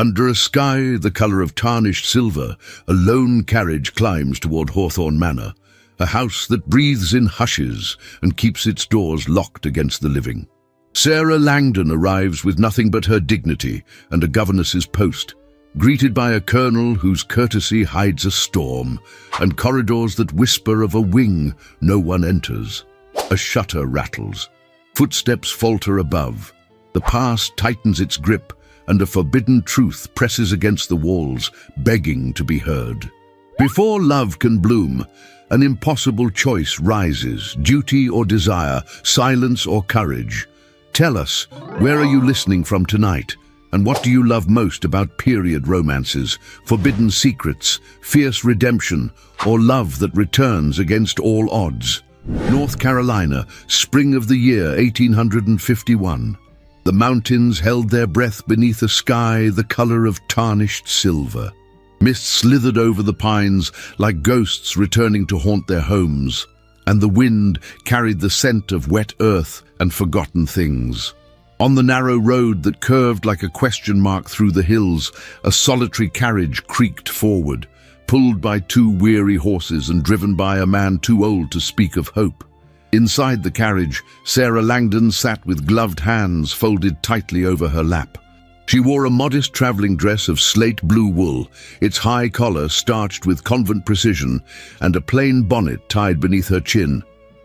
Under a sky the colour of tarnished silver, a lone carriage climbs toward Hawthorne Manor, a house that breathes in hushes and keeps its doors locked against the living. Sarah Langdon arrives with nothing but her dignity and a governess's post, greeted by a colonel whose courtesy hides a storm, and corridors that whisper of a wing no one enters. A shutter rattles. Footsteps falter above. The past tightens its grip, and a forbidden truth presses against the walls, begging to be heard. Before love can bloom, an impossible choice rises: duty or desire, silence or courage. Tell us, where are you listening from tonight? And what do you love most about period romances, forbidden secrets, fierce redemption, or love that returns against all odds? North Carolina, spring of the year 1851. The mountains held their breath beneath a sky the color of tarnished silver. Mist slithered over the pines like ghosts returning to haunt their homes, and the wind carried the scent of wet earth and forgotten things. On the narrow road that curved like a question mark through the hills, a solitary carriage creaked forward, pulled by two weary horses and driven by a man too old to speak of hope. Inside the carriage, Sarah Langdon sat with gloved hands folded tightly over her lap. She wore a modest traveling dress of slate blue wool, its high collar starched with convent precision, and a plain bonnet tied beneath her chin.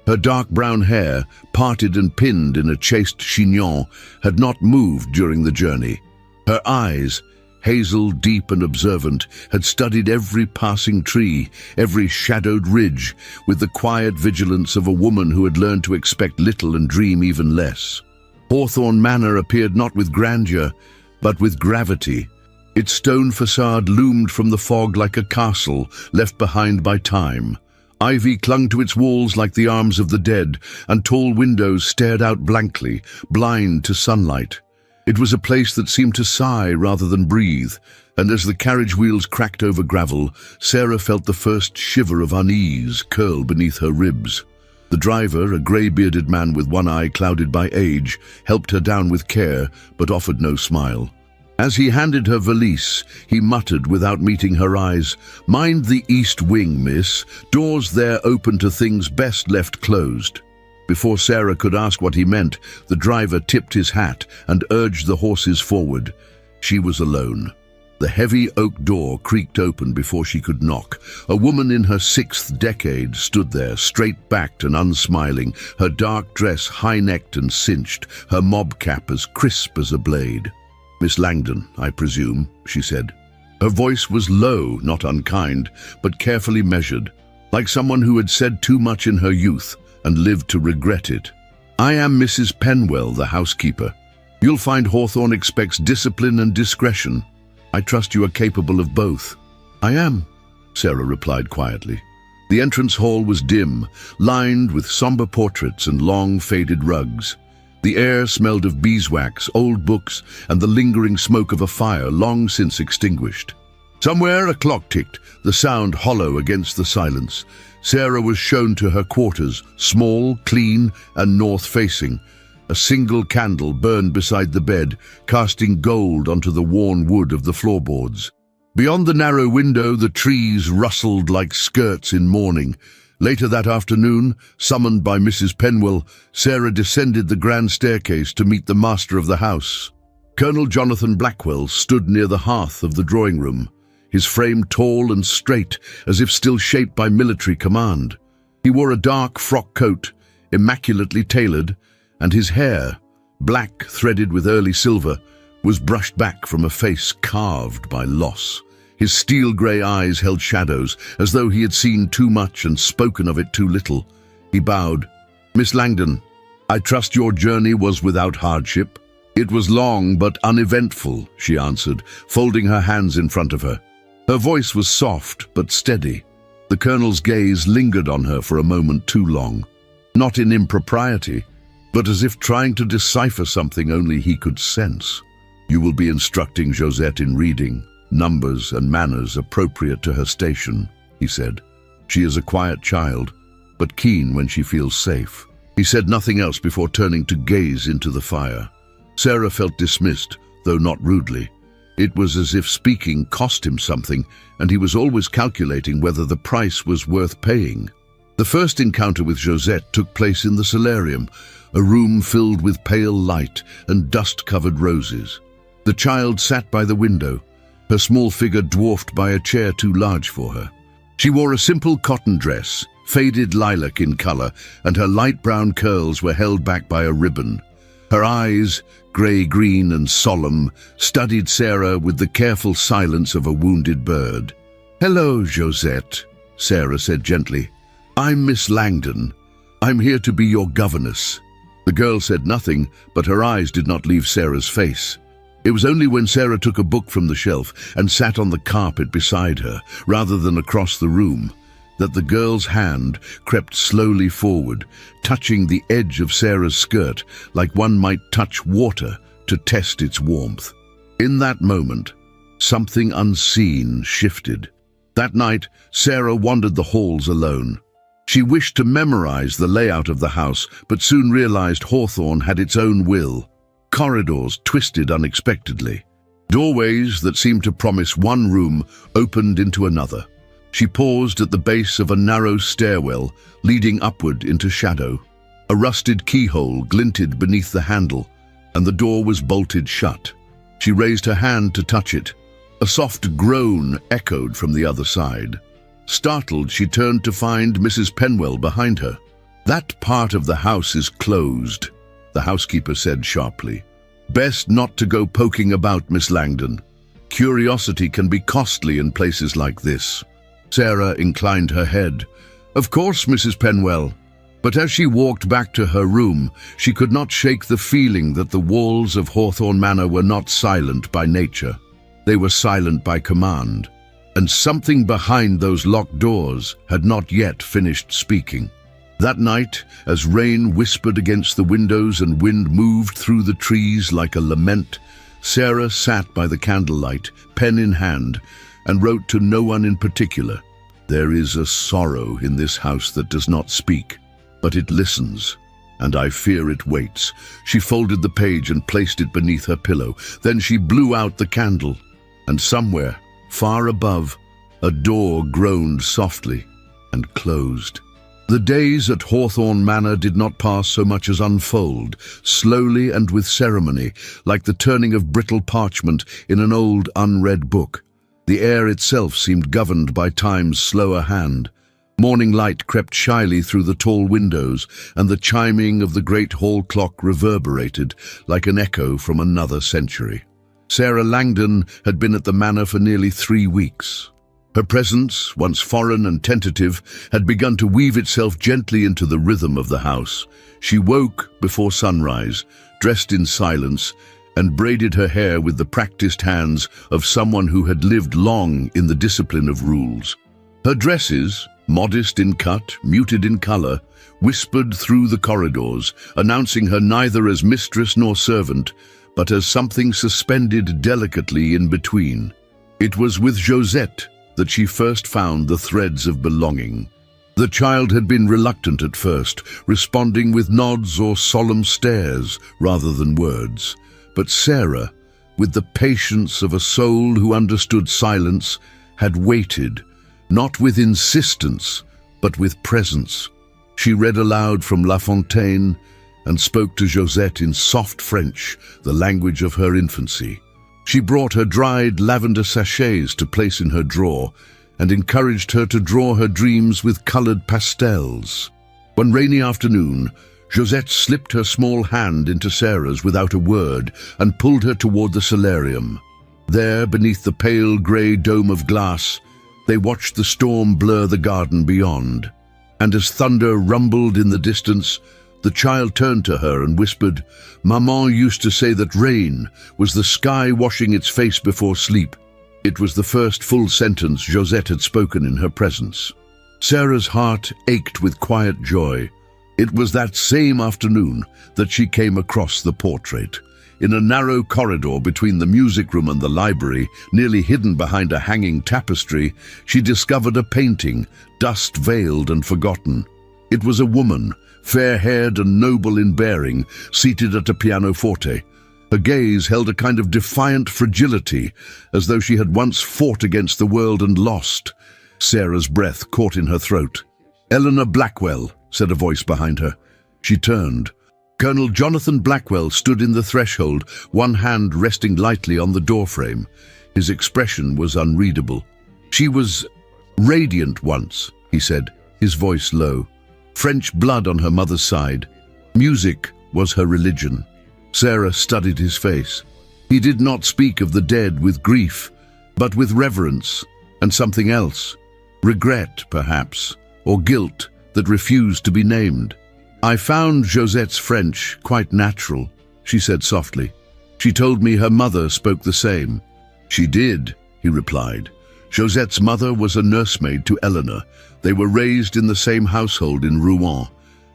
Her dark brown hair, parted and pinned in a chaste chignon, had not moved during the journey. Her eyes, hazel, deep and observant, had studied every passing tree, every shadowed ridge, with the quiet vigilance of a woman who had learned to expect little and dream even less. Hawthorne Manor appeared not with grandeur, but with gravity. Its stone facade loomed from the fog like a castle left behind by time. Ivy clung to its walls like the arms of the dead, and tall windows stared out blankly, blind to sunlight. It was a place that seemed to sigh rather than breathe, and as the carriage wheels cracked over gravel, Sarah felt the first shiver of unease curl beneath her ribs. The driver, a grey-bearded man with one eye clouded by age, helped her down with care, but offered no smile. As he handed her valise, he muttered without meeting her eyes, "Mind the east wing, miss. Doors there open to things best left closed." Before Sarah could ask what he meant, the driver tipped his hat and urged the horses forward. She was alone. The heavy oak door creaked open before she could knock. A woman in her 6th decade stood there, straight-backed and unsmiling, her dark dress high-necked and cinched, her mob cap as crisp as a blade. "Miss Langdon, I presume," she said. Her voice was low, not unkind, but carefully measured, like someone who had said too much in her youth and lived to regret it. "I am Mrs. Penwell, the housekeeper. You'll find Hawthorne expects discipline and discretion. I trust you are capable of both." "I am," Sarah replied quietly. The entrance hall was dim, lined with somber portraits and long faded rugs. The air smelled of beeswax, old books, and the lingering smoke of a fire long since extinguished. Somewhere a clock ticked, the sound hollow against the silence. Sarah was shown to her quarters, small, clean, and north-facing. A single candle burned beside the bed, casting gold onto the worn wood of the floorboards. Beyond the narrow window, the trees rustled like skirts in mourning. Later that afternoon, summoned by Mrs. Penwell, Sarah descended the grand staircase to meet the master of the house. Colonel Jonathan Blackwell stood near the hearth of the drawing room, his frame tall and straight, as if still shaped by military command. He wore a dark frock coat, immaculately tailored, and his hair, black threaded with early silver, was brushed back from a face carved by loss. His steel-grey eyes held shadows, as though he had seen too much and spoken of it too little. He bowed. "Miss Langdon, I trust your journey was without hardship?" "It was long but uneventful," she answered, folding her hands in front of her. Her voice was soft but steady. The colonel's gaze lingered on her for a moment too long, not in impropriety, but as if trying to decipher something only he could sense. "You will be instructing Josette in reading, numbers and manners appropriate to her station," he said. "She is a quiet child, but keen when she feels safe." He said nothing else before turning to gaze into the fire. Sarah felt dismissed, though not rudely. It was as if speaking cost him something, and he was always calculating whether the price was worth paying. The first encounter with Josette took place in the solarium, a room filled with pale light and dust-covered roses. The child sat by the window, her small figure dwarfed by a chair too large for her. She wore a simple cotton dress, faded lilac in color, and her light brown curls were held back by a ribbon. Her eyes, grey-green and solemn, studied Sarah with the careful silence of a wounded bird. "Hello, Josette," Sarah said gently. "I'm Miss Langdon. I'm here to be your governess." The girl said nothing, but her eyes did not leave Sarah's face. It was only when Sarah took a book from the shelf and sat on the carpet beside her, rather than across the room, that the girl's hand crept slowly forward, touching the edge of Sarah's skirt like one might touch water to test its warmth. In that moment, something unseen shifted. That night, Sarah wandered the halls alone. She wished to memorize the layout of the house, but soon realized Hawthorne had its own will. Corridors twisted unexpectedly. Doorways that seemed to promise one room opened into another. She paused at the base of a narrow stairwell leading upward into shadow. A rusted keyhole glinted beneath the handle, and the door was bolted shut. She raised her hand to touch it. A soft groan echoed from the other side. Startled, she turned to find Mrs. Penwell behind her. "That part of the house is closed," the housekeeper said sharply. "Best not to go poking about, Miss Langdon. Curiosity can be costly in places like this." Sarah inclined her head. "Of course, Mrs. Penwell." But as she walked back to her room, she could not shake the feeling that the walls of Hawthorne Manor were not silent by nature. They were silent by command, and something behind those locked doors had not yet finished speaking. That night, as rain whispered against the windows and wind moved through the trees like a lament, Sarah sat by the candlelight, pen in hand, and wrote to no one in particular. "There is a sorrow in this house that does not speak, but it listens, and I fear it waits." She folded the page and placed it beneath her pillow. Then she blew out the candle, and somewhere, far above, a door groaned softly and closed. The days at Hawthorne Manor did not pass so much as unfold, slowly and with ceremony, like the turning of brittle parchment in an old unread book. The air itself seemed governed by time's slower hand. Morning light crept shyly through the tall windows, and the chiming of the great hall clock reverberated like an echo from another century. Sarah Langdon had been at the manor for nearly 3 weeks. Her presence, once foreign and tentative, had begun to weave itself gently into the rhythm of the house. She woke before sunrise, dressed in silence, and braided her hair with the practiced hands of someone who had lived long in the discipline of rules. Her dresses, modest in cut, muted in color, whispered through the corridors, announcing her neither as mistress nor servant, but as something suspended delicately in between. It was with Josette that she first found the threads of belonging. The child had been reluctant at first, responding with nods or solemn stares rather than words. But Sarah, with the patience of a soul who understood silence, had waited, not with insistence, but with presence. She read aloud from La Fontaine and spoke to Josette in soft French, the language of her infancy. She brought her dried lavender sachets to place in her drawer and encouraged her to draw her dreams with colored pastels. One rainy afternoon, Josette slipped her small hand into Sarah's without a word and pulled her toward the solarium. There, beneath the pale grey dome of glass, they watched the storm blur the garden beyond. And as thunder rumbled in the distance, the child turned to her and whispered, "Maman used to say that rain was the sky washing its face before sleep." It was the first full sentence Josette had spoken in her presence. Sarah's heart ached with quiet joy. It was that same afternoon that she came across the portrait. In a narrow corridor between the music room and the library, nearly hidden behind a hanging tapestry, she discovered a painting, dust-veiled and forgotten. It was a woman, fair-haired and noble in bearing, seated at a pianoforte. Her gaze held a kind of defiant fragility, as though she had once fought against the world and lost. Sarah's breath caught in her throat. "Eleanor Blackwell," said a voice behind her. She turned. Colonel Jonathan Blackwell stood in the threshold, one hand resting lightly on the doorframe. His expression was unreadable. "She was radiant once," he said, his voice low. "French blood on her mother's side. Music was her religion." Sarah studied his face. He did not speak of the dead with grief, but with reverence and something else. Regret, perhaps, or guilt that refused to be named. "I found Josette's French quite natural," she said softly. "She told me her mother spoke the same." "She did," he replied. "Josette's mother was a nursemaid to Eleanor. They were raised in the same household in Rouen.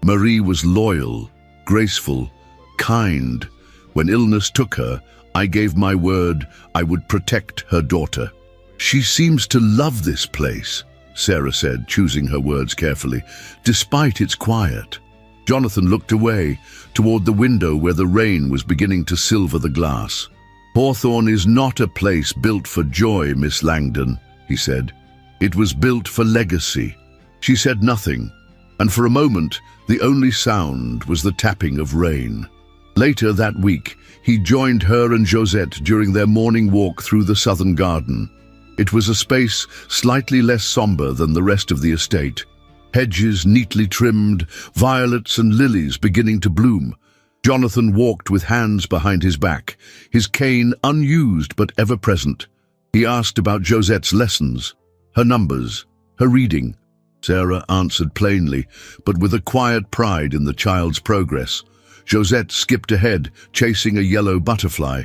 Marie was loyal, graceful, kind. When illness took her, I gave my word I would protect her daughter." "She seems to love this place," Sarah said, choosing her words carefully, "despite its quiet." Jonathan looked away, toward the window where the rain was beginning to silver the glass. "Hawthorne is not a place built for joy, Miss Langdon," he said. "It was built for legacy." She said nothing, and for a moment the only sound was the tapping of rain. Later that week, he joined her and Josette during their morning walk through the southern garden. It was a space slightly less somber than the rest of the estate. Hedges neatly trimmed, violets and lilies beginning to bloom. Jonathan walked with hands behind his back, his cane unused but ever present. He asked about Josette's lessons, her numbers, her reading. Sarah answered plainly, but with a quiet pride in the child's progress. Josette skipped ahead, chasing a yellow butterfly.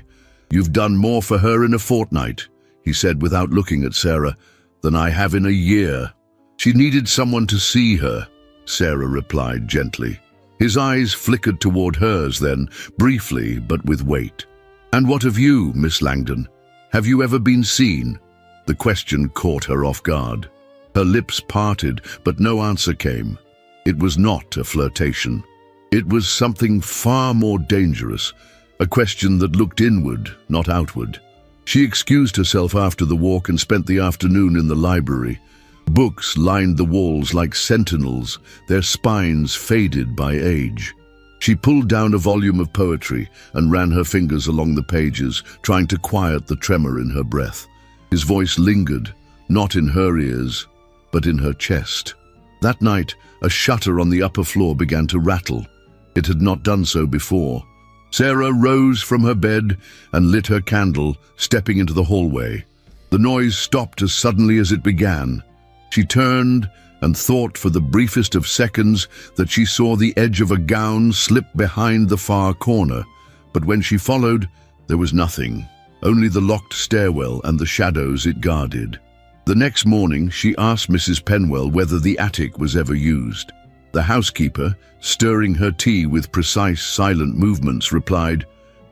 "You've done more for her in a fortnight," he said without looking at Sarah, "than I have in a year." "She needed someone to see her," Sarah replied gently. His eyes flickered toward hers then, briefly but with weight. "And what of you, Miss Langdon? Have you ever been seen?" The question caught her off guard. Her lips parted, but no answer came. It was not a flirtation. It was something far more dangerous, a question that looked inward, not outward. She excused herself after the walk and spent the afternoon in the library. Books lined the walls like sentinels, their spines faded by age. She pulled down a volume of poetry and ran her fingers along the pages, trying to quiet the tremor in her breath. His voice lingered, not in her ears, but in her chest. That night, a shutter on the upper floor began to rattle. It had not done so before. Sarah rose from her bed and lit her candle, stepping into the hallway. The noise stopped as suddenly as it began. She turned and thought for the briefest of seconds that she saw the edge of a gown slip behind the far corner, but when she followed, there was nothing, only the locked stairwell and the shadows it guarded. The next morning, she asked Mrs. Penwell whether the attic was ever used. The housekeeper, stirring her tea with precise, silent movements, replied,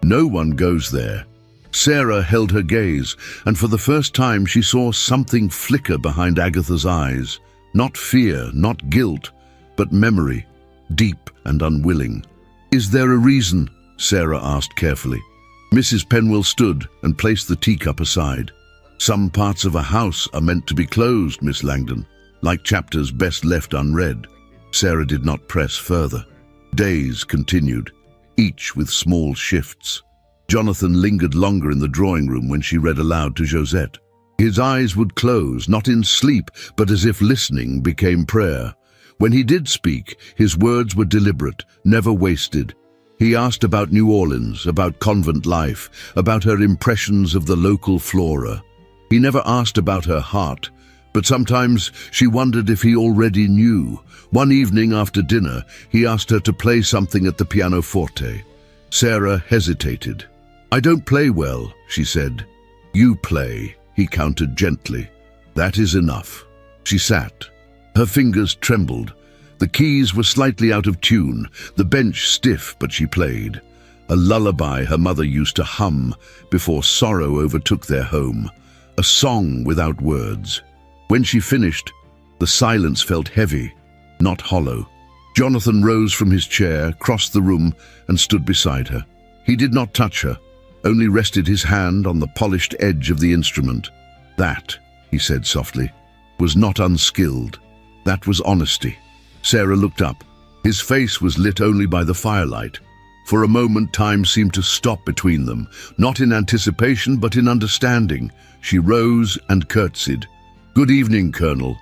"No one goes there." Sarah held her gaze, and for the first time she saw something flicker behind Agatha's eyes. Not fear, not guilt, but memory, deep and unwilling. "Is there a reason?" Sarah asked carefully. Mrs. Penwell stood and placed the teacup aside. "Some parts of a house are meant to be closed, Miss Langdon, like chapters best left unread." Sarah did not press further. Days continued, each with small shifts. Jonathan lingered longer in the drawing room when she read aloud to Josette. His eyes would close, not in sleep, but as if listening became prayer. When he did speak, his words were deliberate, never wasted. He asked about New Orleans, about convent life, about her impressions of the local flora. He never asked about her heart, but sometimes she wondered if he already knew. One evening after dinner, he asked her to play something at the pianoforte. Sarah hesitated. "I don't play well," she said. "You play," he countered gently. "That is enough." She sat. Her fingers trembled. The keys were slightly out of tune, the bench stiff, but she played. A lullaby her mother used to hum before sorrow overtook their home. A song without words. When she finished, the silence felt heavy, not hollow. Jonathan rose from his chair, crossed the room, and stood beside her. He did not touch her, only rested his hand on the polished edge of the instrument. That, he said softly, was not unskilled. That was honesty. Sarah looked up. His face was lit only by the firelight. For a moment, time seemed to stop between them, not in anticipation but in understanding. She rose and curtsied. "Good evening, Colonel."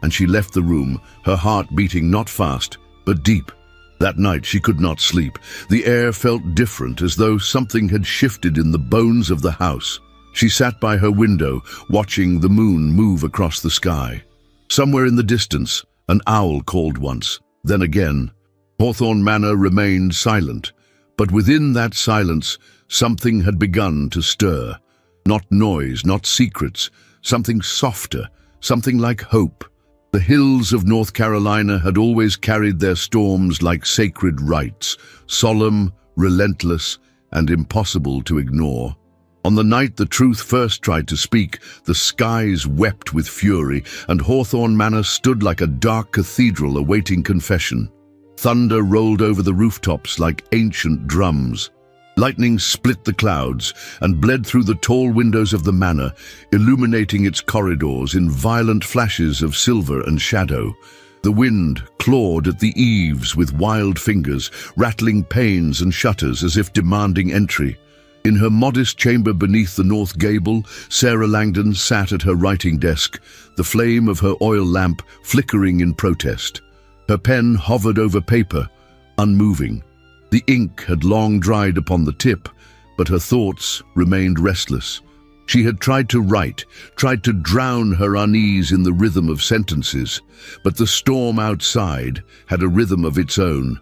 And she left the room, her heart beating not fast, but deep. That night she could not sleep. The air felt different, as though something had shifted in the bones of the house. She sat by her window, watching the moon move across the sky. Somewhere in the distance, an owl called once, then again. Hawthorne Manor remained silent, but within that silence, something had begun to stir. Not noise, not secrets, something softer, something like hope. The hills of North Carolina had always carried their storms like sacred rites, solemn, relentless, and impossible to ignore. On the night the truth first tried to speak, the skies wept with fury, and Hawthorne Manor stood like a dark cathedral awaiting confession. Thunder rolled over the rooftops like ancient drums. Lightning split the clouds and bled through the tall windows of the manor, illuminating its corridors in violent flashes of silver and shadow. The wind clawed at the eaves with wild fingers, rattling panes and shutters as if demanding entry. In her modest chamber beneath the north gable, Sarah Langdon sat at her writing desk, the flame of her oil lamp flickering in protest. Her pen hovered over paper, unmoving. The ink had long dried upon the tip, but her thoughts remained restless. She had tried to write, tried to drown her unease in the rhythm of sentences, but the storm outside had a rhythm of its own,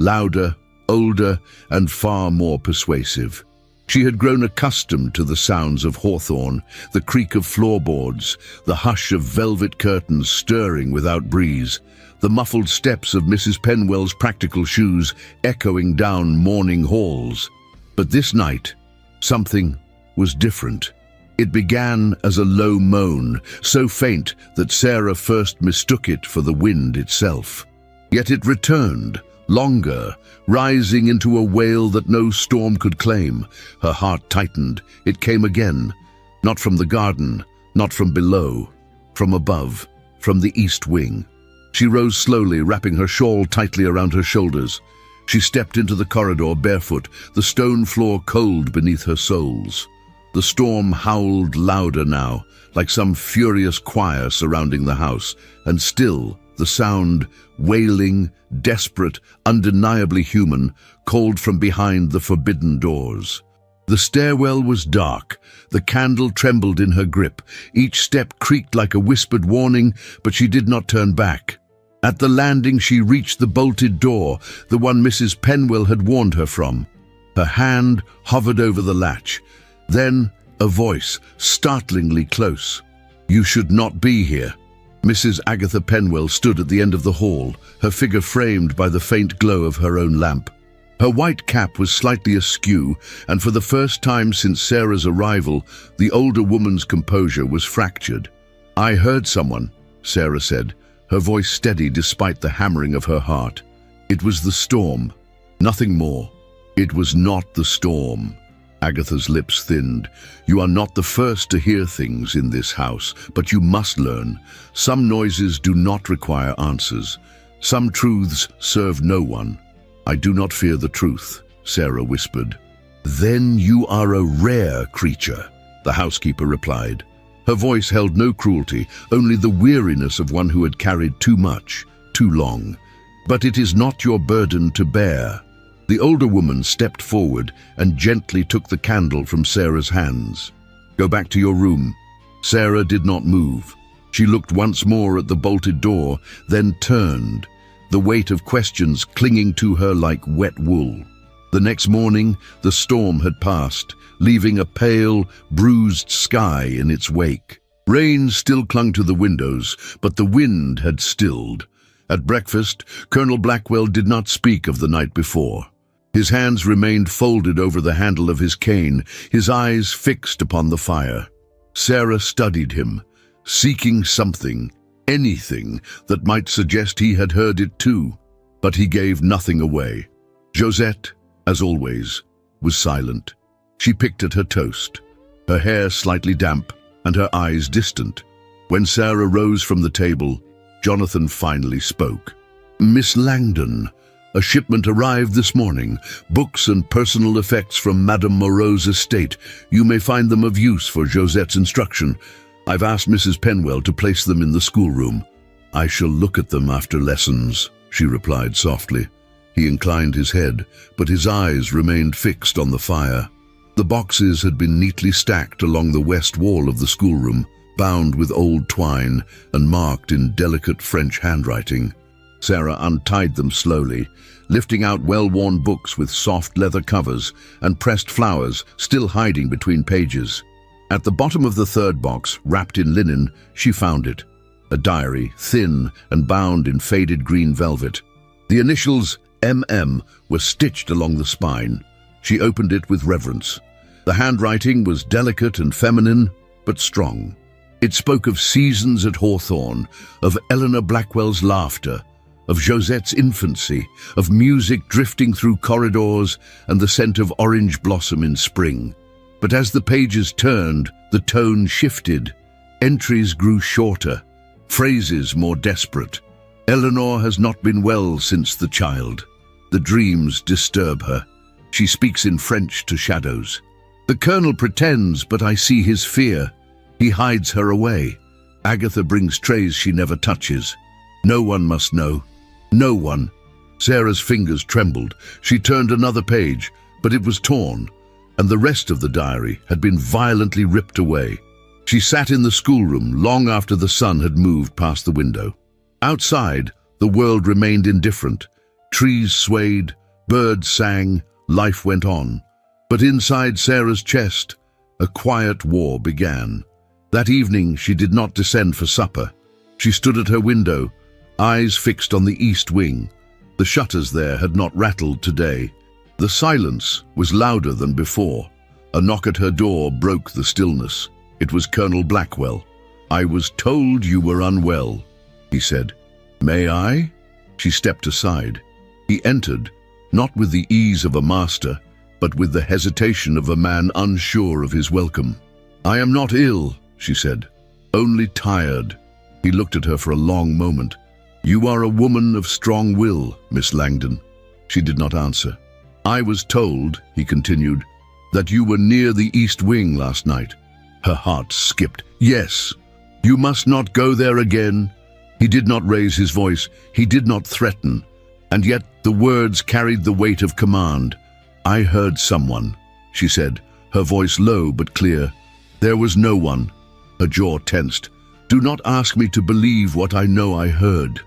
louder, older, and far more persuasive. She had grown accustomed to the sounds of hawthorn, the creak of floorboards, the hush of velvet curtains stirring without breeze, the muffled steps of Mrs. Penwell's practical shoes echoing down morning halls. But this night, something was different. It began as a low moan, so faint that Sarah first mistook it for the wind itself. Yet it returned, longer, rising into a wail that no storm could claim. Her heart tightened. It came again, not from the garden, not from below, from above, from the east wing. She rose slowly, wrapping her shawl tightly around her shoulders. She stepped into the corridor barefoot, the stone floor cold beneath her soles. The storm howled louder now, like some furious choir surrounding the house, and still the sound, wailing, desperate, undeniably human, called from behind the forbidden doors. The stairwell was dark. The candle trembled in her grip. Each step creaked like a whispered warning, but she did not turn back. At the landing she reached the bolted door, the one Mrs. Penwell had warned her from. Her hand hovered over the latch. Then a voice, startlingly close. "You should not be here." Mrs. Agatha Penwell stood at the end of the hall, her figure framed by the faint glow of her own lamp. Her white cap was slightly askew, and for the first time since Sarah's arrival, the older woman's composure was fractured. "I heard someone," Sarah said, her voice steady despite the hammering of her heart. "It was the storm. Nothing more." "It was not the storm." Agatha's lips thinned. "You are not the first to hear things in this house, but you must learn. Some noises do not require answers. Some truths serve no one." "I do not fear the truth," Sarah whispered. "Then you are a rare creature," the housekeeper replied. Her voice held no cruelty, only the weariness of one who had carried too much, too long. "But it is not your burden to bear." The older woman stepped forward and gently took the candle from Sarah's hands. "Go back to your room." Sarah did not move. She looked once more at the bolted door, then turned, the weight of questions clinging to her like wet wool. The next morning, the storm had passed, leaving a pale, bruised sky in its wake. Rain still clung to the windows, but the wind had stilled. At breakfast, Colonel Blackwell did not speak of the night before. His hands remained folded over the handle of his cane, his eyes fixed upon the fire. Sarah studied him, seeking something, anything that might suggest he had heard it too, but he gave nothing away. Josette, as always, was silent. She picked at her toast, her hair slightly damp and her eyes distant. When Sarah rose from the table, Jonathan finally spoke. "Miss Langdon, a shipment arrived this morning. Books and personal effects from Madame Moreau's estate. You may find them of use for Josette's instruction. I've asked Mrs. Penwell to place them in the schoolroom." "I shall look at them after lessons," she replied softly. He inclined his head, but his eyes remained fixed on the fire. The boxes had been neatly stacked along the west wall of the schoolroom, bound with old twine and marked in delicate French handwriting. Sarah untied them slowly, lifting out well-worn books with soft leather covers and pressed flowers still hiding between pages. At the bottom of the third box, wrapped in linen, she found it. A diary, thin and bound in faded green velvet. The initials MM were stitched along the spine. She opened it with reverence. The handwriting was delicate and feminine, but strong. It spoke of seasons at Hawthorne, of Eleanor Blackwell's laughter, of Josette's infancy, of music drifting through corridors and the scent of orange blossom in spring. But as the pages turned, the tone shifted. Entries grew shorter, phrases more desperate. "Eleanor has not been well since the child. The dreams disturb her. She speaks in French to shadows. The colonel pretends, but I see his fear. He hides her away. Agatha brings trays she never touches. No one must know. No one." Sarah's fingers trembled. She turned another page, but it was torn, and the rest of the diary had been violently ripped away. She sat in the schoolroom long after the sun had moved past the window. Outside, the world remained indifferent. Trees swayed, birds sang, life went on. But inside Sarah's chest, a quiet war began. That evening, she did not descend for supper. She stood at her window, eyes fixed on the east wing. The shutters there had not rattled today. The silence was louder than before. A knock at her door broke the stillness. It was Colonel Blackwell. "I was told you were unwell," he said. "May I?" She stepped aside. He entered, not with the ease of a master, but with the hesitation of a man unsure of his welcome. "I am not ill," she said, "only tired." He looked at her for a long moment. "You are a woman of strong will, Miss Langdon." She did not answer. "I was told," he continued, "that you were near the East Wing last night." Her heart skipped. "Yes. You must not go there again." He did not raise his voice. He did not threaten. And yet the words carried the weight of command. "I heard someone," she said, her voice low but clear. "There was no one." Her jaw tensed. "Do not ask me to believe what I know I heard."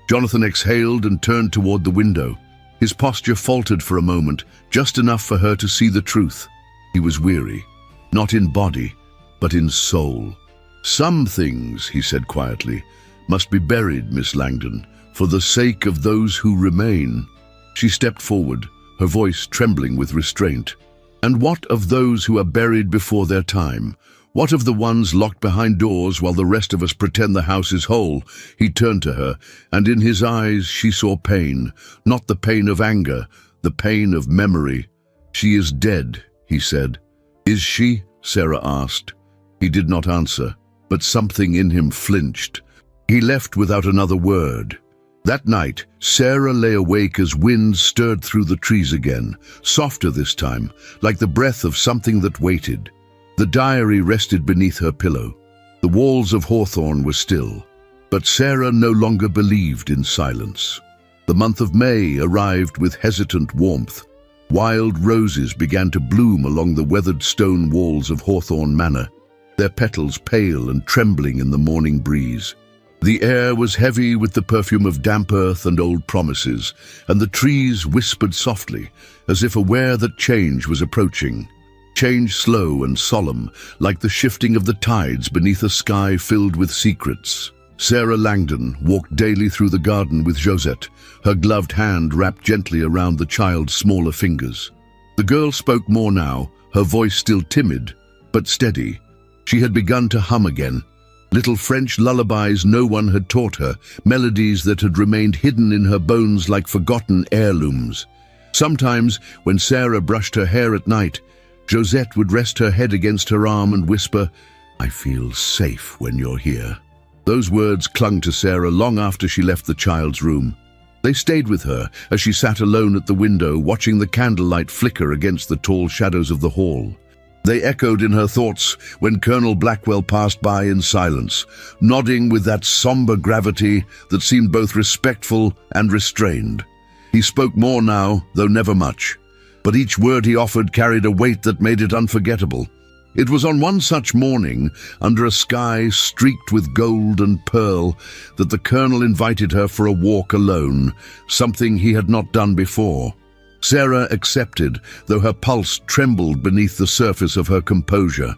Jonathan exhaled and turned toward the window. His posture faltered for a moment, just enough for her to see the truth. He was weary, not in body, but in soul. "Some things," he said quietly, "must be buried, Miss Langdon, for the sake of those who remain." She stepped forward, her voice trembling with restraint. "And what of those who are buried before their time? What of the ones locked behind doors while the rest of us pretend the house is whole?" He turned to her, and in his eyes she saw pain, not the pain of anger, the pain of memory. "She is dead," he said. "Is she?" Sarah asked. He did not answer, but something in him flinched. He left without another word. That night, Sarah lay awake as wind stirred through the trees again, softer this time, like the breath of something that waited. The diary rested beneath her pillow. The walls of Hawthorne were still, but Sarah no longer believed in silence. The month of May arrived with hesitant warmth. Wild roses began to bloom along the weathered stone walls of Hawthorne Manor, their petals pale and trembling in the morning breeze. The air was heavy with the perfume of damp earth and old promises, and the trees whispered softly, as if aware that change was approaching. Change slow and solemn, like the shifting of the tides beneath a sky filled with secrets. Sarah Langdon walked daily through the garden with Josette, her gloved hand wrapped gently around the child's smaller fingers. The girl spoke more now, her voice still timid, but steady. She had begun to hum again. Little French lullabies no one had taught her, melodies that had remained hidden in her bones like forgotten heirlooms. Sometimes, when Sarah brushed her hair at night, Josette would rest her head against her arm and whisper, "I feel safe when you're here." Those words clung to Sarah long after she left the child's room. They stayed with her as she sat alone at the window, watching the candlelight flicker against the tall shadows of the hall. They echoed in her thoughts when Colonel Blackwell passed by in silence, nodding with that somber gravity that seemed both respectful and restrained. He spoke more now, though never much, but each word he offered carried a weight that made it unforgettable. It was on one such morning, under a sky streaked with gold and pearl, that the Colonel invited her for a walk alone, something he had not done before. Sarah accepted, though her pulse trembled beneath the surface of her composure.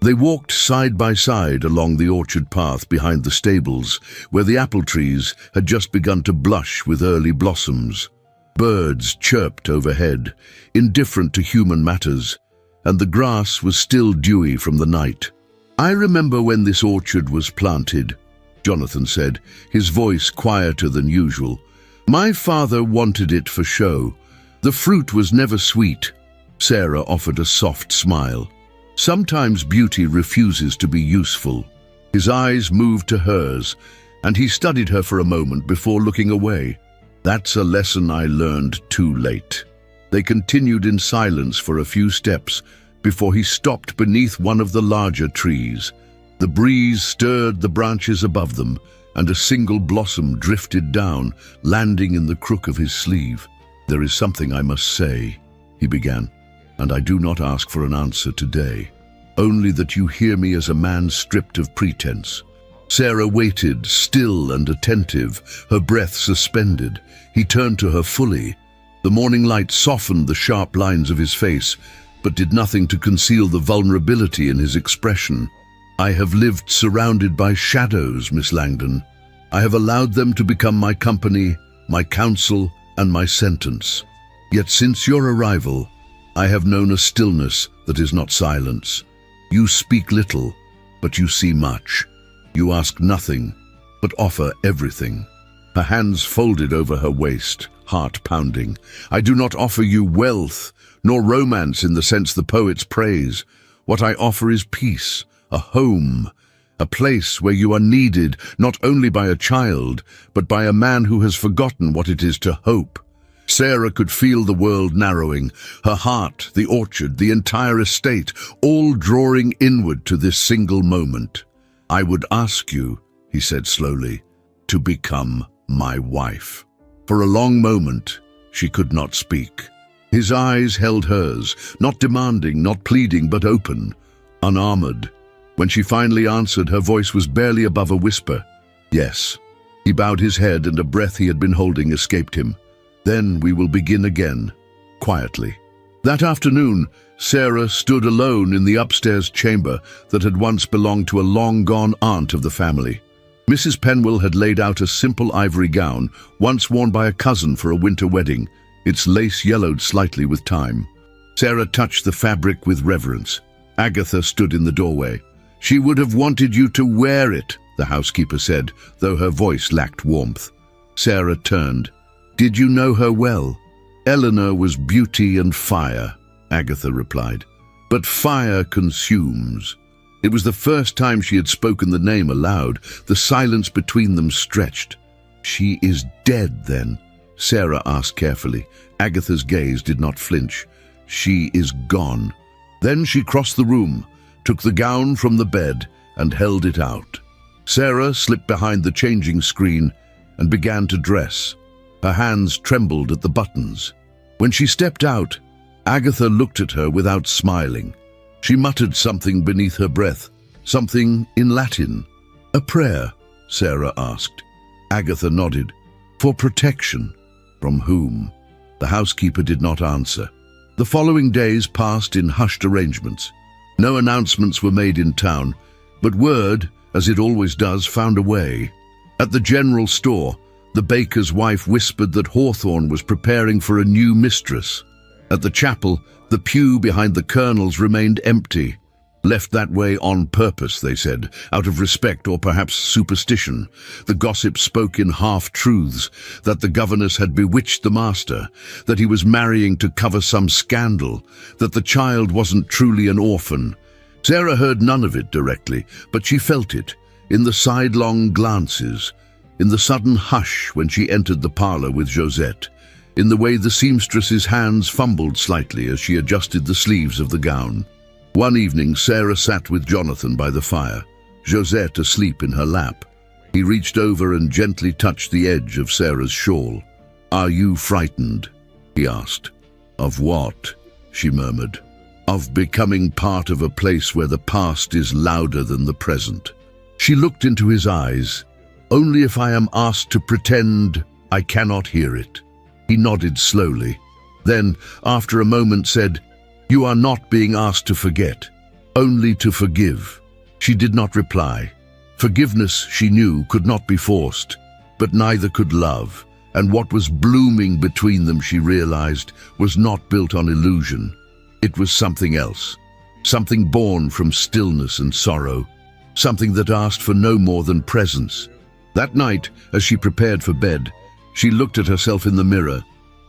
They walked side by side along the orchard path behind the stables, where the apple trees had just begun to blush with early blossoms. Birds chirped overhead, indifferent to human matters, and the grass was still dewy from the night. "I remember when this orchard was planted," Jonathan said, his voice quieter than usual. "My father wanted it for show. The fruit was never sweet." Sarah offered a soft smile. "Sometimes beauty refuses to be useful." His eyes moved to hers, and he studied her for a moment before looking away. "That's a lesson I learned too late." They continued in silence for a few steps before he stopped beneath one of the larger trees. The breeze stirred the branches above them, and a single blossom drifted down, landing in the crook of his sleeve. "There is something I must say," he began, "and I do not ask for an answer today. Only that you hear me as a man stripped of pretense." Sarah waited, still and attentive, her breath suspended. He turned to her fully. The morning light softened the sharp lines of his face, but did nothing to conceal the vulnerability in his expression. "I have lived surrounded by shadows, Miss Langdon. I have allowed them to become my company, my counsel, and my sentence. Yet since your arrival, I have known a stillness that is not silence. You speak little, but you see much. You ask nothing, but offer everything." Her hands folded over her waist, heart pounding. "I do not offer you wealth, nor romance in the sense the poets praise. What I offer is peace, a home, a place where you are needed not only by a child, but by a man who has forgotten what it is to hope." Sarah could feel the world narrowing, her heart, the orchard, the entire estate, all drawing inward to this single moment. "I would ask you," he said slowly, "to become my wife." For a long moment, she could not speak. His eyes held hers, not demanding, not pleading, but open, unarmored. When she finally answered, her voice was barely above a whisper. "Yes." He bowed his head, and a breath he had been holding escaped him. "Then we will begin again," quietly. That afternoon, Sarah stood alone in the upstairs chamber that had once belonged to a long-gone aunt of the family. Mrs. Penwell had laid out a simple ivory gown, once worn by a cousin for a winter wedding. Its lace yellowed slightly with time. Sarah touched the fabric with reverence. Agatha stood in the doorway. "She would have wanted you to wear it," the housekeeper said, though her voice lacked warmth. Sarah turned. "Did you know her well?" "Eleanor was beauty and fire," Agatha replied. "But fire consumes." It was the first time she had spoken the name aloud. The silence between them stretched. "She is dead, then?" Sarah asked carefully. Agatha's gaze did not flinch. "She is gone." Then she crossed the room, took the gown from the bed, and held it out. Sarah slipped behind the changing screen and began to dress. Her hands trembled at the buttons. When she stepped out, Agatha looked at her without smiling. She muttered something beneath her breath, something in Latin. "A prayer?" Sarah asked. Agatha nodded. "For protection." "From whom?" The housekeeper did not answer. The following days passed in hushed arrangements. No announcements were made in town, but word, as it always does, found a way. At the general store, the baker's wife whispered that Hawthorne was preparing for a new mistress. At the chapel, the pew behind the colonel's remained empty. Left that way on purpose, they said, out of respect or perhaps superstition. The gossip spoke in half-truths, that the governess had bewitched the master, that he was marrying to cover some scandal, that the child wasn't truly an orphan. Sarah heard none of it directly, but she felt it, in the sidelong glances, in the sudden hush when she entered the parlor with Josette, in the way the seamstress's hands fumbled slightly as she adjusted the sleeves of the gown. One evening, Sarah sat with Jonathan by the fire, Josette asleep in her lap. He reached over and gently touched the edge of Sarah's shawl. "Are you frightened?" he asked. "Of what?" she murmured. "Of becoming part of a place where the past is louder than the present." She looked into his eyes. "Only if I am asked to pretend I cannot hear it." He nodded slowly. Then, after a moment, said, "You are not being asked to forget, only to forgive." She did not reply. Forgiveness, she knew, could not be forced, but neither could love, and what was blooming between them, she realized, was not built on illusion. It was something else, something born from stillness and sorrow, something that asked for no more than presence. That night, as she prepared for bed, she looked at herself in the mirror.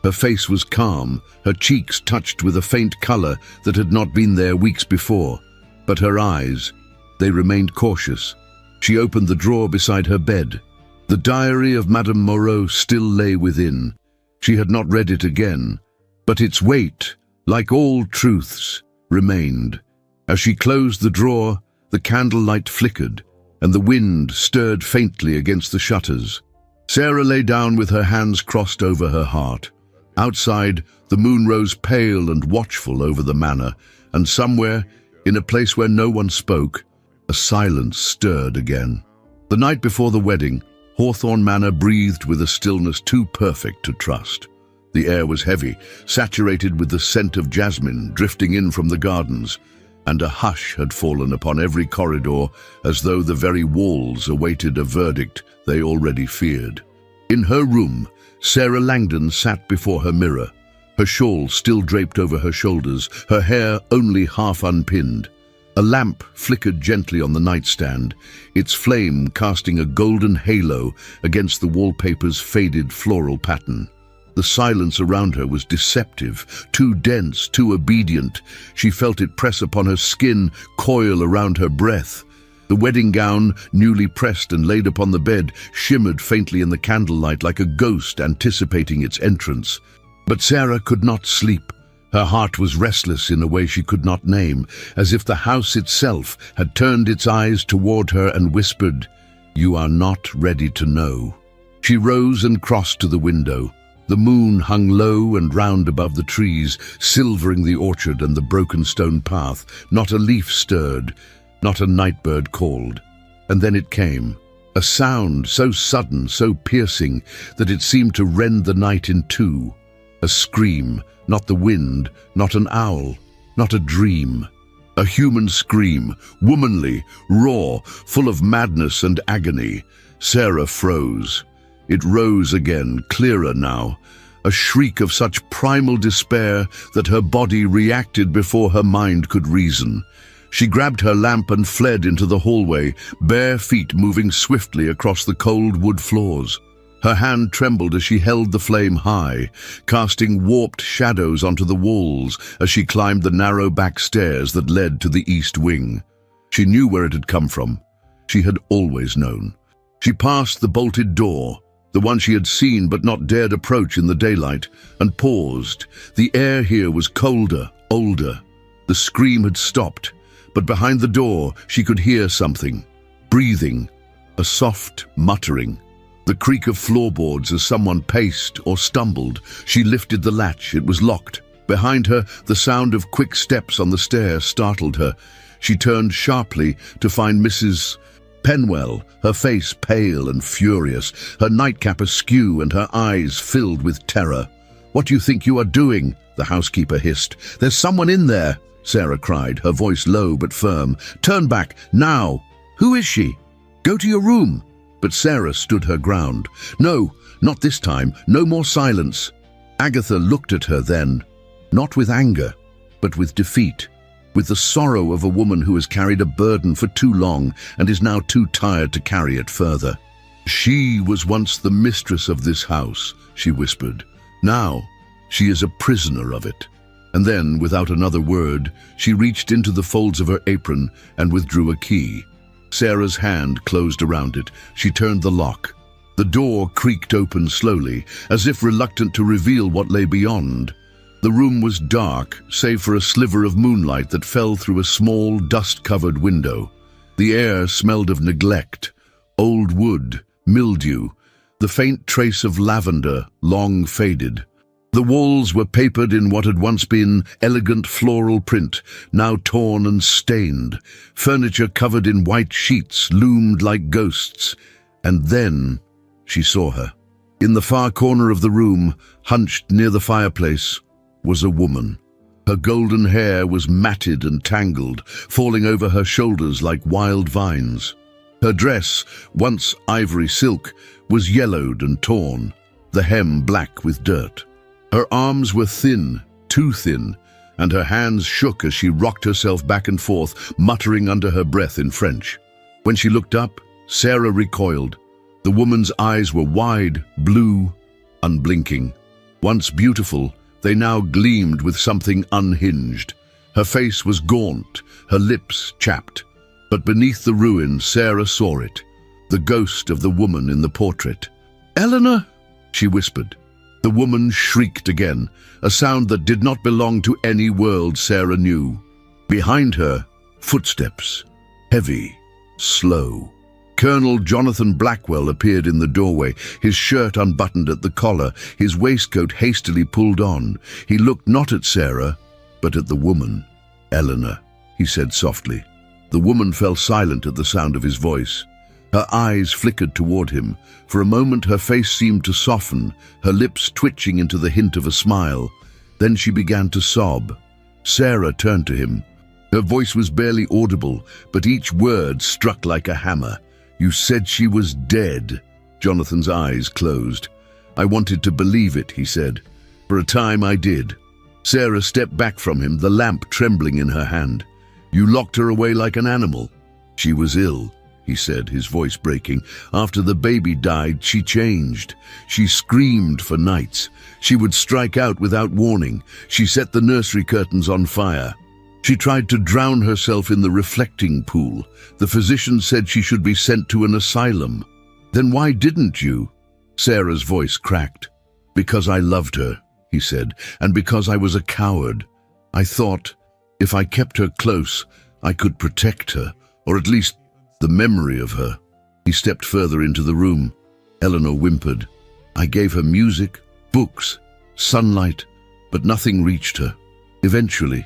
Her face was calm, her cheeks touched with a faint color that had not been there weeks before. But her eyes, they remained cautious. She opened the drawer beside her bed. The diary of Madame Moreau still lay within. She had not read it again, but its weight, like all truths, remained. As she closed the drawer, the candlelight flickered, and the wind stirred faintly against the shutters. Sarah lay down with her hands crossed over her heart. Outside, the moon rose pale and watchful over the manor, and somewhere, in a place where no one spoke, a silence stirred again. The night before the wedding, Hawthorne Manor breathed with a stillness too perfect to trust. The air was heavy, saturated with the scent of jasmine drifting in from the gardens, and a hush had fallen upon every corridor as though the very walls awaited a verdict they already feared. In her room, Sarah Langdon sat before her mirror, her shawl still draped over her shoulders, her hair only half unpinned. A lamp flickered gently on the nightstand, its flame casting a golden halo against the wallpaper's faded floral pattern. The silence around her was deceptive, too dense, too obedient. She felt it press upon her skin, coil around her breath. The wedding gown, newly pressed and laid upon the bed, shimmered faintly in the candlelight like a ghost anticipating its entrance. But Sarah could not sleep. Her heart was restless in a way she could not name, as if the house itself had turned its eyes toward her and whispered, "You are not ready to know." She rose and crossed to the window. The moon hung low and round above the trees, silvering the orchard and the broken stone path. Not a leaf stirred, not a nightbird called. And then it came, a sound so sudden, so piercing, that it seemed to rend the night in two. A scream, not the wind, not an owl, not a dream. A human scream, womanly, raw, full of madness and agony. Sarah froze. It rose again, clearer now, a shriek of such primal despair that her body reacted before her mind could reason. She grabbed her lamp and fled into the hallway, bare feet moving swiftly across the cold wood floors. Her hand trembled as she held the flame high, casting warped shadows onto the walls as she climbed the narrow back stairs that led to the east wing. She knew where it had come from. She had always known. She passed the bolted door, the one she had seen but not dared approach in the daylight, and paused. The air here was colder, older. The scream had stopped, but behind the door she could hear something. Breathing, a soft muttering. The creak of floorboards as someone paced or stumbled. She lifted the latch. It was locked. Behind her, the sound of quick steps on the stair startled her. She turned sharply to find Mrs. Penwell, her face pale and furious, her nightcap askew and her eyes filled with terror. "What do you think you are doing?" the housekeeper hissed. "There's someone in there," Sarah cried, her voice low but firm. "Turn back, now!" "Who is she?" "Go to your room." But Sarah stood her ground. "No, not this time. No more silence." Agatha looked at her then, not with anger, but with defeat. with the sorrow of a woman who has carried a burden for too long and is now too tired to carry it further. "She was once the mistress of this house," she whispered. "Now, she is a prisoner of it." And then, without another word, she reached into the folds of her apron and withdrew a key. Sarah's hand closed around it. She turned the lock. The door creaked open slowly, as if reluctant to reveal what lay beyond. The room was dark, save for a sliver of moonlight that fell through a small, dust-covered window. The air smelled of neglect, old wood, mildew, the faint trace of lavender, long faded. The walls were papered in what had once been elegant floral print, now torn and stained. Furniture covered in white sheets loomed like ghosts. And then she saw her. In the far corner of the room, hunched near the fireplace, was a woman. Her golden hair was matted and tangled, falling over her shoulders like wild vines. Her dress, once ivory silk, was yellowed and torn, the hem black with dirt. Her arms were thin, too thin, and her hands shook as she rocked herself back and forth, muttering under her breath in French. When she looked up, Sarah recoiled. The woman's eyes were wide, blue, unblinking. Once beautiful, they now gleamed with something unhinged. Her face was gaunt, her lips chapped. But beneath the ruin, Sarah saw it, the ghost of the woman in the portrait. "Eleanor," she whispered. The woman shrieked again, a sound that did not belong to any world Sarah knew. Behind her, footsteps, heavy, slow. Colonel Jonathan Blackwell appeared in the doorway, his shirt unbuttoned at the collar, his waistcoat hastily pulled on. He looked not at Sarah, but at the woman. "Eleanor," he said softly. The woman fell silent at the sound of his voice. Her eyes flickered toward him. For a moment her face seemed to soften, her lips twitching into the hint of a smile. Then she began to sob. Sarah turned to him. Her voice was barely audible, but each word struck like a hammer. "You said she was dead." Jonathan's eyes closed. "I wanted to believe it," he said. "For a time I did." Sarah stepped back from him, the lamp trembling in her hand. "You locked her away like an animal." "She was ill," he said, his voice breaking. "After the baby died, she changed. She screamed for nights. She would strike out without warning. She set the nursery curtains on fire. She tried to drown herself in the reflecting pool. The physician said she should be sent to an asylum." "Then why didn't you?" Sarah's voice cracked. "Because I loved her," he said, "and because I was a coward. I thought, if I kept her close, I could protect her, or at least the memory of her." He stepped further into the room. Eleanor whimpered. "I gave her music, books, sunlight, but nothing reached her. Eventually,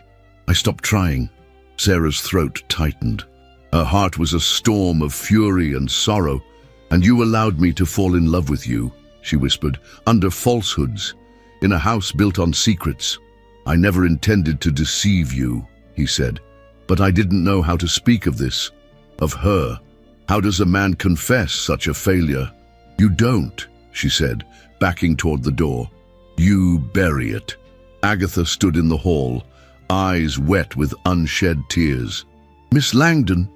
I stopped trying." Sarah's throat tightened. Her heart was a storm of fury and sorrow. "And you allowed me to fall in love with you," she whispered, "under falsehoods, in a house built on secrets. I never intended to deceive you," he said, "but I didn't know how to speak of this. Of her. How does a man confess such a failure?" "You don't," she said, backing toward the door. "You bury it." Agatha stood in the hall, eyes wet with unshed tears. "Miss Langdon,"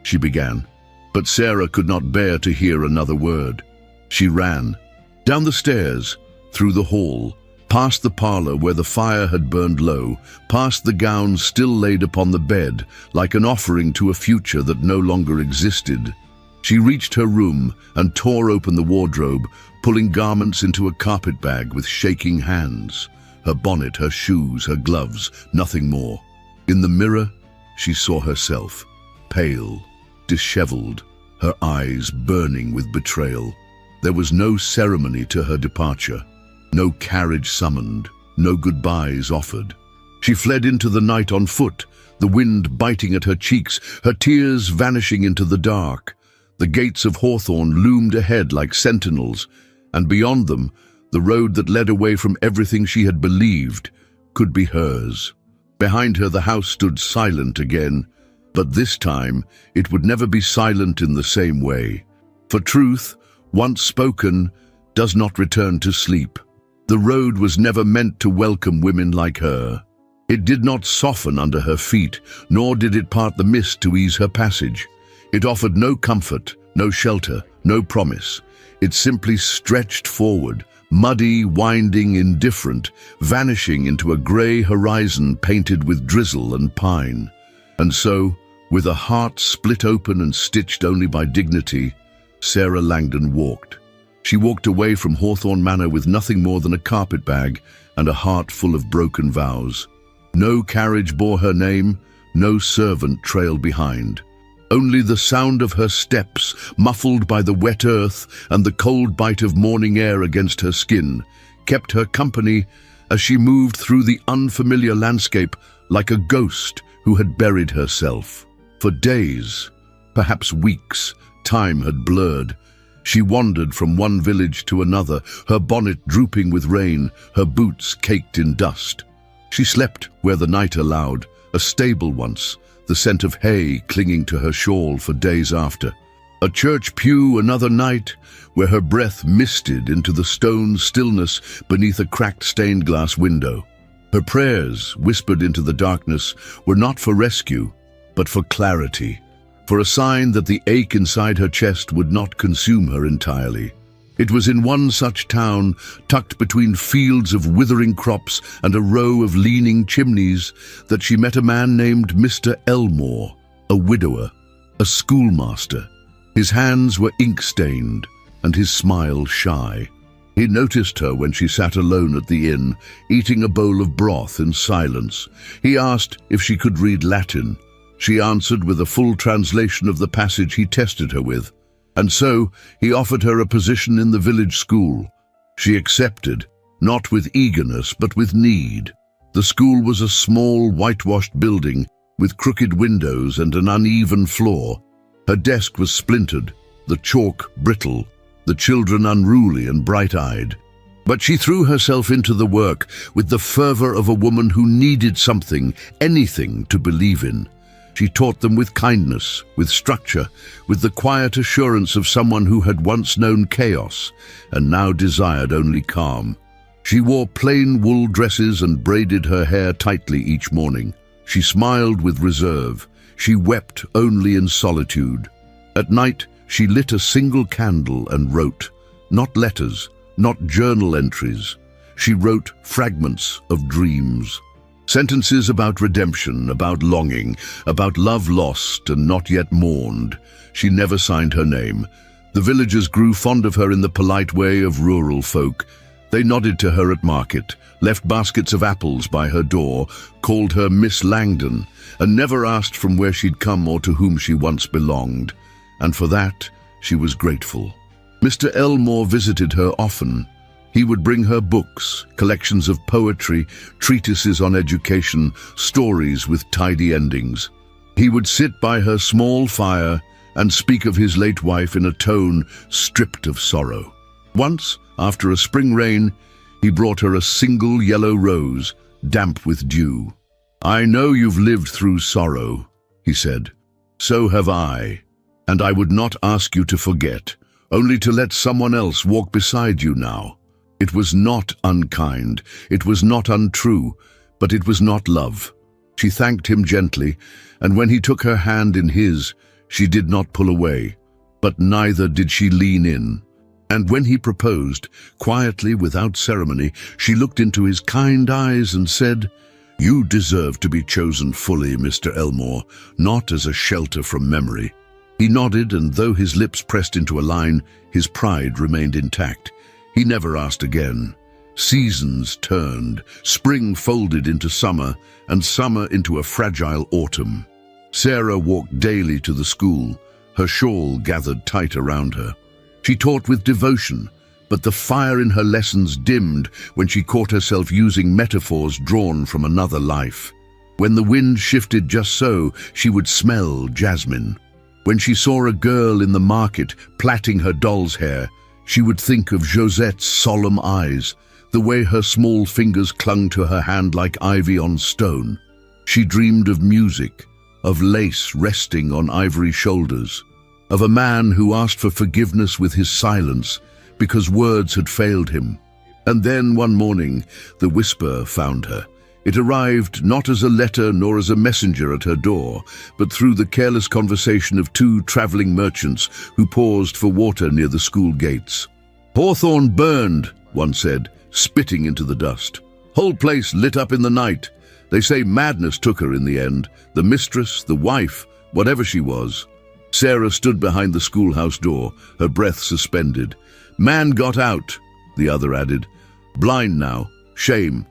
she began, but Sarah could not bear to hear another word. She ran, down the stairs, through the hall, past the parlor where the fire had burned low, past the gown still laid upon the bed, like an offering to a future that no longer existed. She reached her room and tore open the wardrobe, pulling garments into a carpet bag with shaking hands. Her bonnet, her shoes, her gloves, nothing more. In the mirror, she saw herself, pale, disheveled, her eyes burning with betrayal. There was no ceremony to her departure. No carriage summoned, no goodbyes offered. She fled into the night on foot, the wind biting at her cheeks, her tears vanishing into the dark. The gates of Hawthorne loomed ahead like sentinels, and beyond them, the road that led away from everything she had believed could be hers. Behind her the house stood silent again, but this time it would never be silent in the same way. For truth, once spoken, does not return to sleep. The road was never meant to welcome women like her. It did not soften under her feet, nor did it part the mist to ease her passage. It offered no comfort, no shelter, no promise. It simply stretched forward, muddy, winding, indifferent, vanishing into a grey horizon painted with drizzle and pine. And so, with a heart split open and stitched only by dignity, Sarah Langdon walked. She walked away from Hawthorne Manor with nothing more than a carpetbag and a heart full of broken vows. No carriage bore her name, no servant trailed behind. Only the sound of her steps, muffled by the wet earth and the cold bite of morning air against her skin, kept her company as she moved through the unfamiliar landscape like a ghost who had buried herself. For days, perhaps weeks, time had blurred. She wandered from one village to another, her bonnet drooping with rain, her boots caked in dust. She slept where the night allowed, a stable once, the scent of hay clinging to her shawl for days after. A church pew another night, where her breath misted into the stone stillness beneath a cracked stained glass window. Her prayers, whispered into the darkness, were not for rescue, but for clarity, for a sign that the ache inside her chest would not consume her entirely. It was in one such town, tucked between fields of withering crops and a row of leaning chimneys, that she met a man named Mr. Elmore, a widower, a schoolmaster. His hands were ink-stained, and his smile shy. He noticed her when she sat alone at the inn, eating a bowl of broth in silence. He asked if she could read Latin. She answered with a full translation of the passage he tested her with. And so he offered her a position in the village school. She accepted, not with eagerness but with need. The school was a small, whitewashed building with crooked windows and an uneven floor. Her desk was splintered, the chalk brittle, the children unruly and bright-eyed. But she threw herself into the work with the fervor of a woman who needed something, anything, to believe in. She taught them with kindness, with structure, with the quiet assurance of someone who had once known chaos and now desired only calm. She wore plain wool dresses and braided her hair tightly each morning. She smiled with reserve. She wept only in solitude. At night, she lit a single candle and wrote, not letters, not journal entries. She wrote fragments of dreams. Sentences about redemption, about longing, about love lost and not yet mourned. She never signed her name. The villagers grew fond of her in the polite way of rural folk. They nodded to her at market, left baskets of apples by her door, called her Miss Langdon, and never asked from where she'd come or to whom she once belonged. And for that, she was grateful. Mr. Elmore visited her often. He would bring her books, collections of poetry, treatises on education, stories with tidy endings. He would sit by her small fire and speak of his late wife in a tone stripped of sorrow. Once, after a spring rain, he brought her a single yellow rose, damp with dew. "I know you've lived through sorrow," he said. "So have I, and I would not ask you to forget, only to let someone else walk beside you now. It was not unkind, it was not untrue, but it was not love." She thanked him gently, and when he took her hand in his, she did not pull away, but neither did she lean in. And when he proposed, quietly, without ceremony, she looked into his kind eyes and said, "You deserve to be chosen fully, Mr. Elmore, not as a shelter from memory." He nodded, and though his lips pressed into a line, his pride remained intact. He never asked again. Seasons turned, spring folded into summer, and summer into a fragile autumn. Sarah walked daily to the school, her shawl gathered tight around her. She taught with devotion, but the fire in her lessons dimmed when she caught herself using metaphors drawn from another life. When the wind shifted just so, she would smell jasmine. When she saw a girl in the market plaiting her doll's hair, she would think of Josette's solemn eyes, the way her small fingers clung to her hand like ivy on stone. She dreamed of music, of lace resting on ivory shoulders, of a man who asked for forgiveness with his silence because words had failed him. And then one morning, the whisper found her. It arrived not as a letter nor as a messenger at her door, but through the careless conversation of two travelling merchants who paused for water near the school gates. "Hawthorne burned," one said, spitting into the dust. "Whole place lit up in the night. They say madness took her in the end, the mistress, the wife, whatever she was." Sarah stood behind the schoolhouse door, her breath suspended. "Man got out," the other added. "Blind now. Shame."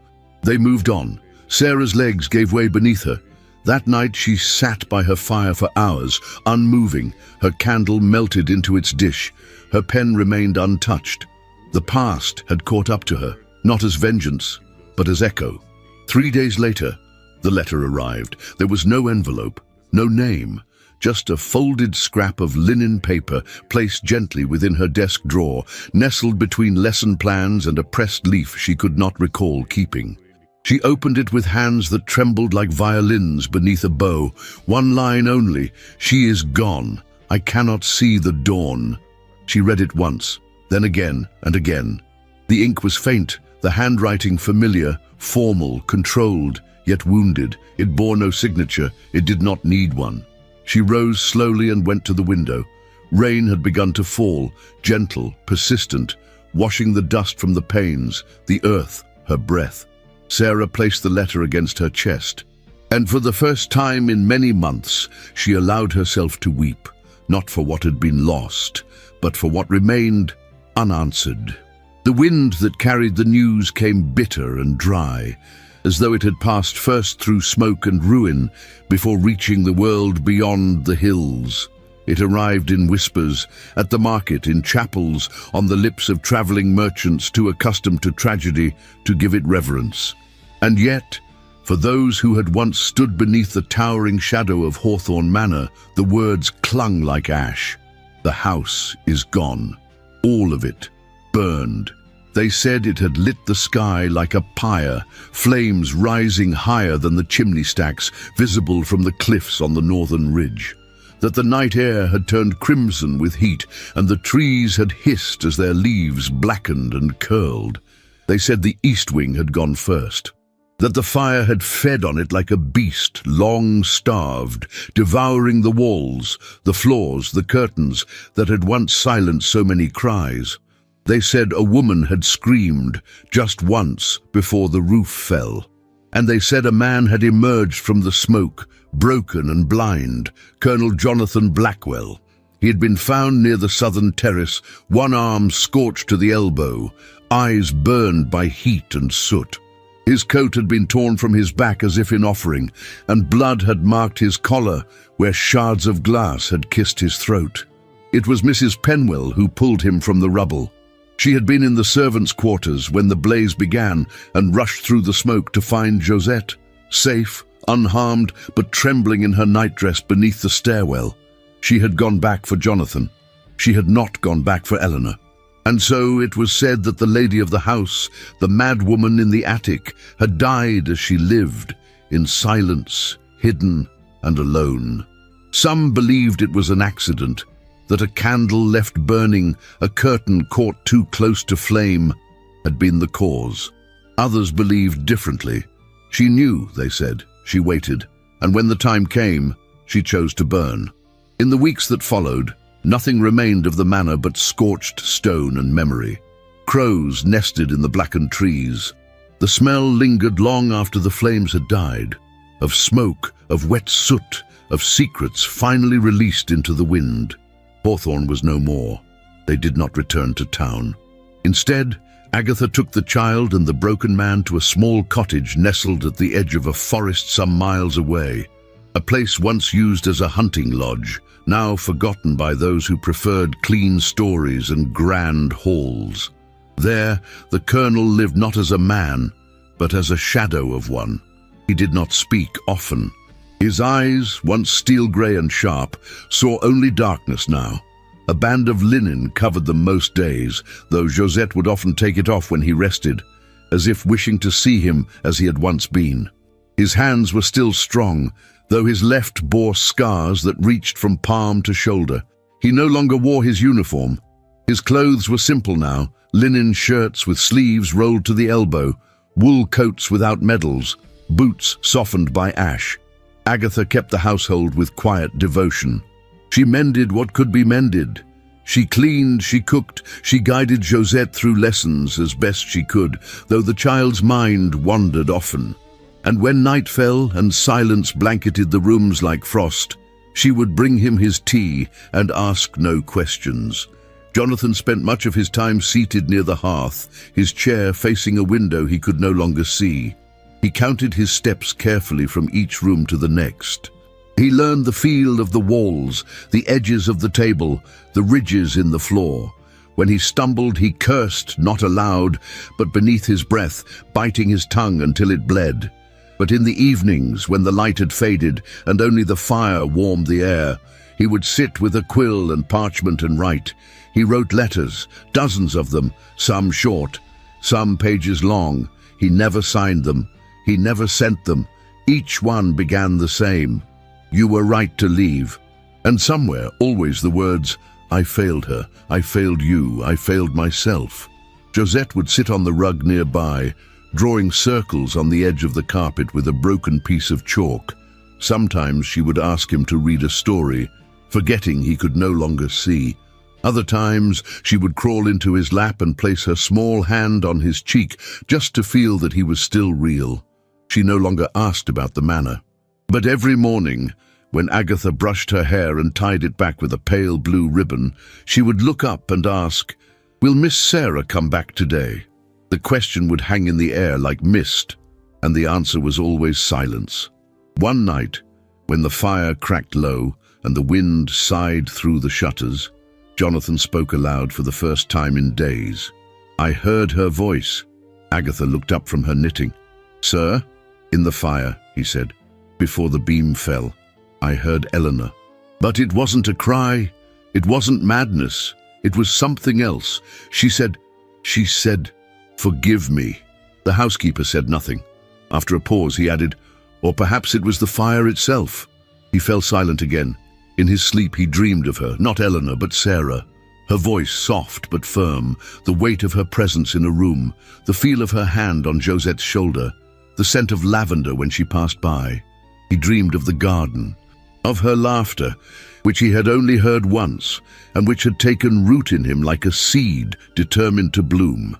They moved on. Sarah's legs gave way beneath her. That night she sat by her fire for hours, unmoving. Her candle melted into its dish. Her pen remained untouched. The past had caught up to her, not as vengeance, but as echo. 3 days later, the letter arrived. There was no envelope, no name, just a folded scrap of linen paper placed gently within her desk drawer, nestled between lesson plans and a pressed leaf she could not recall keeping. She opened it with hands that trembled like violins beneath a bow. One line only: "She is gone. I cannot see the dawn." She read it once, then again and again. The ink was faint, the handwriting familiar, formal, controlled, yet wounded. It bore no signature. It did not need one. She rose slowly and went to the window. Rain had begun to fall, gentle, persistent, washing the dust from the panes, the earth, her breath. Sarah placed the letter against her chest, and for the first time in many months, she allowed herself to weep, not for what had been lost, but for what remained unanswered. The wind that carried the news came bitter and dry, as though it had passed first through smoke and ruin before reaching the world beyond the hills. It arrived in whispers, at the market, in chapels, on the lips of travelling merchants too accustomed to tragedy to give it reverence. And yet, for those who had once stood beneath the towering shadow of Hawthorne Manor, the words clung like ash. The house is gone. All of it. Burned. They said it had lit the sky like a pyre, flames rising higher than the chimney stacks visible from the cliffs on the northern ridge. That the night air had turned crimson with heat, and the trees had hissed as their leaves blackened and curled. They said the east wing had gone first. That the fire had fed on it like a beast, long starved, devouring the walls, the floors, the curtains that had once silenced so many cries. They said a woman had screamed just once before the roof fell. And they said a man had emerged from the smoke, broken and blind, Colonel Jonathan Blackwell. He had been found near the southern terrace, one arm scorched to the elbow, eyes burned by heat and soot. His coat had been torn from his back as if in offering, and blood had marked his collar where shards of glass had kissed his throat. It was Mrs. Penwell who pulled him from the rubble. She had been in the servants' quarters when the blaze began and rushed through the smoke to find Josette, safe, unharmed, but trembling in her nightdress beneath the stairwell. She had gone back for Jonathan. She had not gone back for Eleanor. And so it was said that the lady of the house, the mad woman in the attic, had died as she lived, in silence, hidden and alone. Some believed it was an accident, that a candle left burning, a curtain caught too close to flame, had been the cause. Others believed differently. She knew, they said. She waited, and when the time came, she chose to burn. In the weeks that followed, nothing remained of the manor but scorched stone and memory. Crows nested in the blackened trees. The smell lingered long after the flames had died, of smoke, of wet soot, of secrets finally released into the wind. Hawthorne was no more. They did not return to town. Instead, Agatha took the child and the broken man to a small cottage nestled at the edge of a forest some miles away, a place once used as a hunting lodge, now forgotten by those who preferred clean stories and grand halls. There, the colonel lived not as a man, but as a shadow of one. He did not speak often. His eyes, once steel-grey and sharp, saw only darkness now. A band of linen covered them most days, though Josette would often take it off when he rested, as if wishing to see him as he had once been. His hands were still strong, though his left bore scars that reached from palm to shoulder. He no longer wore his uniform. His clothes were simple now, linen shirts with sleeves rolled to the elbow, wool coats without medals, boots softened by ash. Agatha kept the household with quiet devotion. She mended what could be mended. She cleaned, she cooked, she guided Josette through lessons as best she could, though the child's mind wandered often. And when night fell and silence blanketed the rooms like frost, she would bring him his tea and ask no questions. Jonathan spent much of his time seated near the hearth, his chair facing a window he could no longer see. He counted his steps carefully from each room to the next. He learned the feel of the walls, the edges of the table, the ridges in the floor. When he stumbled, he cursed, not aloud, but beneath his breath, biting his tongue until it bled. But in the evenings, when the light had faded and only the fire warmed the air, he would sit with a quill and parchment and write. He wrote letters, dozens of them, some short, some pages long. He never signed them. He never sent them. Each one began the same. You were right to leave. And somewhere, always the words, I failed her, I failed you, I failed myself. Josette would sit on the rug nearby, drawing circles on the edge of the carpet with a broken piece of chalk. Sometimes she would ask him to read a story, forgetting he could no longer see. Other times she would crawl into his lap and place her small hand on his cheek just to feel that he was still real. She no longer asked about the manor. But every morning, when Agatha brushed her hair and tied it back with a pale blue ribbon, she would look up and ask, "Will Miss Sarah come back today?" The question would hang in the air like mist, and the answer was always silence. One night, when the fire cracked low and the wind sighed through the shutters, Jonathan spoke aloud for the first time in days. I heard her voice. Agatha looked up from her knitting. "Sir?" "In the fire," he said. Before the beam fell, I heard Eleanor. But it wasn't a cry. It wasn't madness. It was something else. She said, "Forgive me." The housekeeper said nothing. After a pause, he added, "Or perhaps it was the fire itself." He fell silent again. In his sleep, he dreamed of her, not Eleanor, but Sarah. Her voice soft but firm, the weight of her presence in a room, the feel of her hand on Josette's shoulder, the scent of lavender when she passed by. He dreamed of the garden, of her laughter, which he had only heard once, and which had taken root in him like a seed determined to bloom.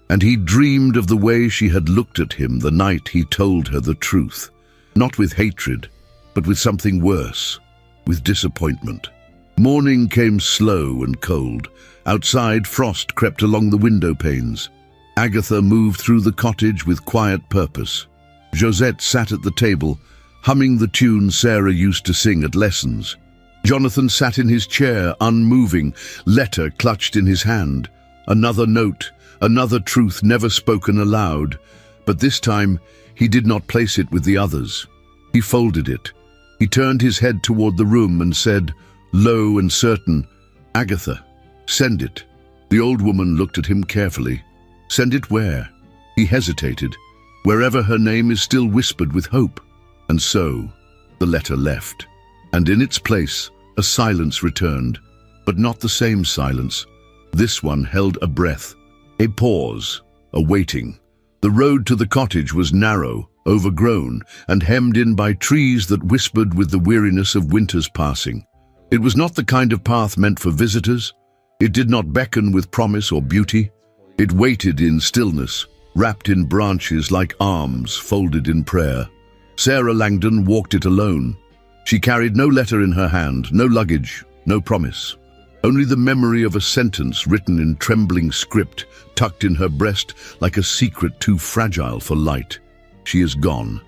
And he dreamed of the way she had looked at him the night he told her the truth, not with hatred, but with something worse, with disappointment. Morning came slow and cold. Outside, frost crept along the window panes. Agatha moved through the cottage with quiet purpose. Josette sat at the table, humming the tune Sarah used to sing at lessons. Jonathan sat in his chair, unmoving, letter clutched in his hand. Another note, another truth never spoken aloud, but this time he did not place it with the others. He folded it. He turned his head toward the room and said, low and certain, "Agatha, send it." The old woman looked at him carefully. "Send it where?" He hesitated. "Wherever her name is still whispered with hope." And so, the letter left. And in its place, a silence returned, but not the same silence. This one held a breath, a pause, a waiting. The road to the cottage was narrow, overgrown, and hemmed in by trees that whispered with the weariness of winter's passing. It was not the kind of path meant for visitors. It did not beckon with promise or beauty. It waited in stillness, wrapped in branches like arms folded in prayer. Sarah Langdon walked it alone. She carried no letter in her hand, no luggage, no promise. Only the memory of a sentence written in trembling script, tucked in her breast like a secret too fragile for light. She is gone.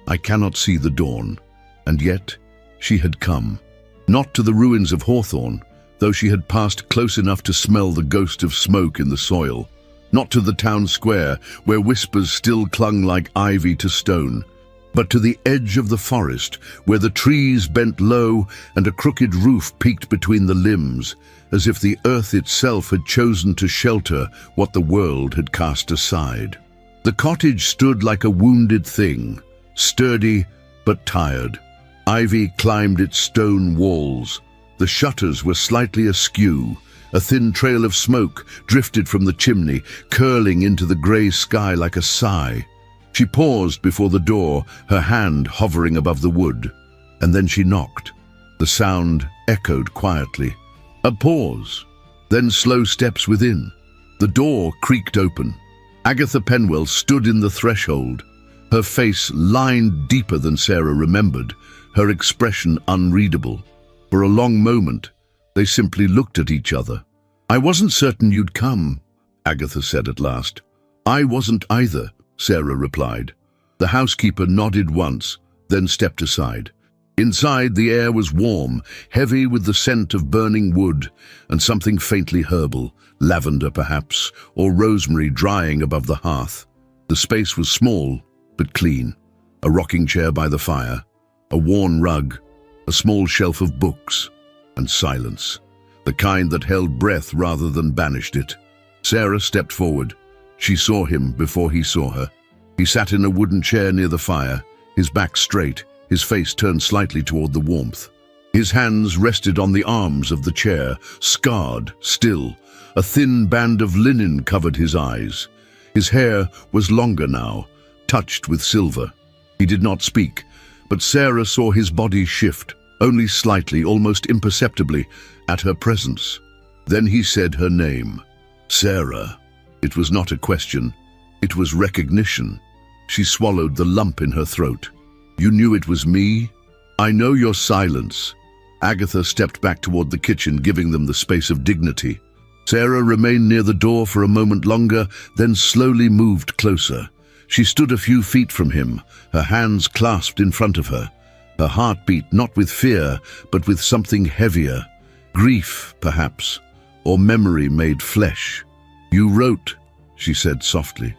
I cannot see the dawn. And yet, she had come. Not to the ruins of Hawthorne, though she had passed close enough to smell the ghost of smoke in the soil. Not to the town square, where whispers still clung like ivy to stone, but to the edge of the forest, where the trees bent low and a crooked roof peeked between the limbs, as if the earth itself had chosen to shelter what the world had cast aside. The cottage stood like a wounded thing, sturdy but tired. Ivy climbed its stone walls. The shutters were slightly askew. A thin trail of smoke drifted from the chimney, curling into the grey sky like a sigh. She paused before the door, her hand hovering above the wood, and then she knocked. The sound echoed quietly. A pause, then slow steps within. The door creaked open. Agatha Penwell stood in the threshold, her face lined deeper than Sarah remembered, her expression unreadable. For a long moment, they simply looked at each other. "I wasn't certain you'd come," Agatha said at last. "I wasn't either," Sarah replied. The housekeeper nodded once, then stepped aside. Inside, the air was warm, heavy with the scent of burning wood and something faintly herbal, lavender perhaps, or rosemary drying above the hearth. The space was small, but clean. A rocking chair by the fire, a worn rug, a small shelf of books, and silence, the kind that held breath rather than banished it. Sarah stepped forward. She saw him before he saw her. He sat in a wooden chair near the fire, his back straight, his face turned slightly toward the warmth. His hands rested on the arms of the chair, scarred, still. A thin band of linen covered his eyes. His hair was longer now, touched with silver. He did not speak, but Sarah saw his body shift, only slightly, almost imperceptibly, at her presence. Then he said her name. Sarah. It was not a question. It was recognition. She swallowed the lump in her throat. "You knew it was me? I know your silence." Agatha stepped back toward the kitchen, giving them the space of dignity. Sarah remained near the door for a moment longer, then slowly moved closer. She stood a few feet from him, her hands clasped in front of her. Her heart beat not with fear, but with something heavier. Grief, perhaps, or memory made flesh. "You wrote," she said softly.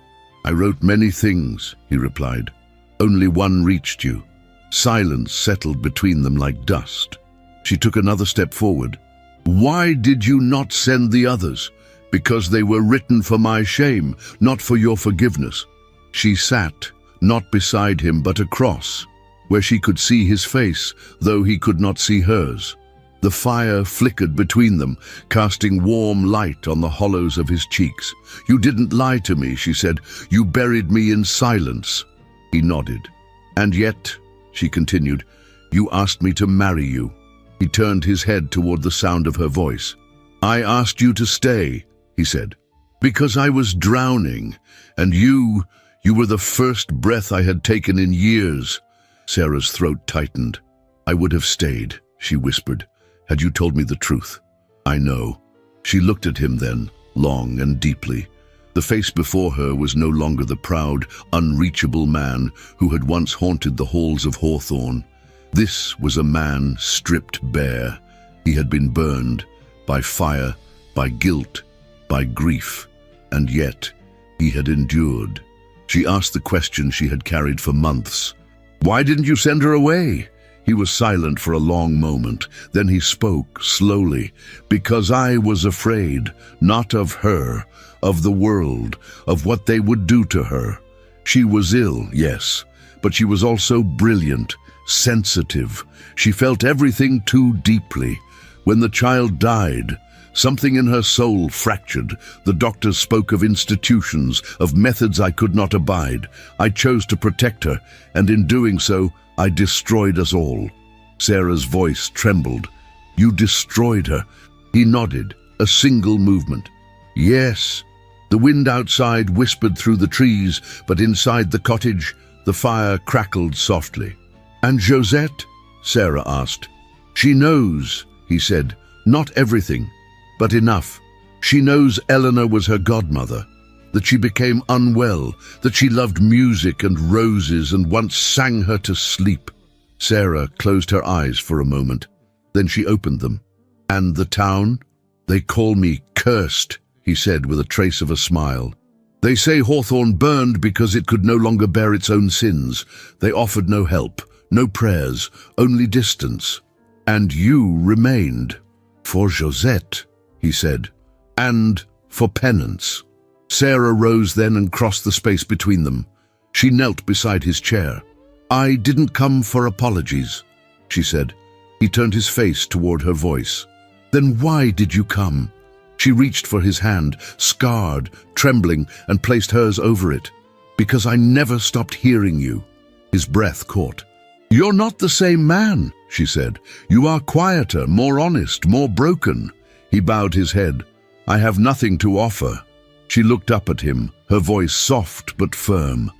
"I wrote many things," he replied. "Only one reached you." Silence settled between them like dust. She took another step forward. "Why did you not send the others?" "Because they were written for my shame, not for your forgiveness." She sat, not beside him but across, where she could see his face, though he could not see hers. The fire flickered between them, casting warm light on the hollows of his cheeks. "You didn't lie to me," she said. "You buried me in silence." He nodded. "And yet," she continued, "you asked me to marry you." He turned his head toward the sound of her voice. "I asked you to stay," he said, "because I was drowning, and you were the first breath I had taken in years." Sarah's throat tightened. "I would have stayed," she whispered, "had you told me the truth." "I know." She looked at him then, long and deeply. The face before her was no longer the proud, unreachable man who had once haunted the halls of Hawthorne. This was a man stripped bare. He had been burned by fire, by guilt, by grief, and yet he had endured. She asked the question she had carried for months. "Why didn't you send her away?" He was silent for a long moment. Then he spoke, slowly. "Because I was afraid, not of her, of the world, of what they would do to her. She was ill, yes, but she was also brilliant, sensitive. She felt everything too deeply. When the child died, something in her soul fractured. The doctors spoke of institutions, of methods I could not abide. I chose to protect her, and in doing so, I destroyed us all." Sarah's voice trembled. "You destroyed her?" He nodded, a single movement. "Yes." The wind outside whispered through the trees, but inside the cottage, the fire crackled softly. "And Josette?" Sarah asked. "She knows," he said, "not everything, but enough. She knows Eleanor was her godmother, that she became unwell, that she loved music and roses and once sang her to sleep." Sarah closed her eyes for a moment. Then she opened them. "And the town? They call me cursed," he said with a trace of a smile. "They say Hawthorne burned because it could no longer bear its own sins. They offered no help, no prayers, only distance. And you remained. For Josette," he said, "and for penance." Sarah rose then and crossed the space between them. She knelt beside his chair. "I didn't come for apologies," she said. He turned his face toward her voice. "Then why did you come?" She reached for his hand, scarred, trembling, and placed hers over it. Because I never stopped hearing you." His breath caught. "You're not the same man," she said. "You are quieter, more honest, more broken." He bowed his head. "I have nothing to offer." She looked up at him, her voice soft but firm.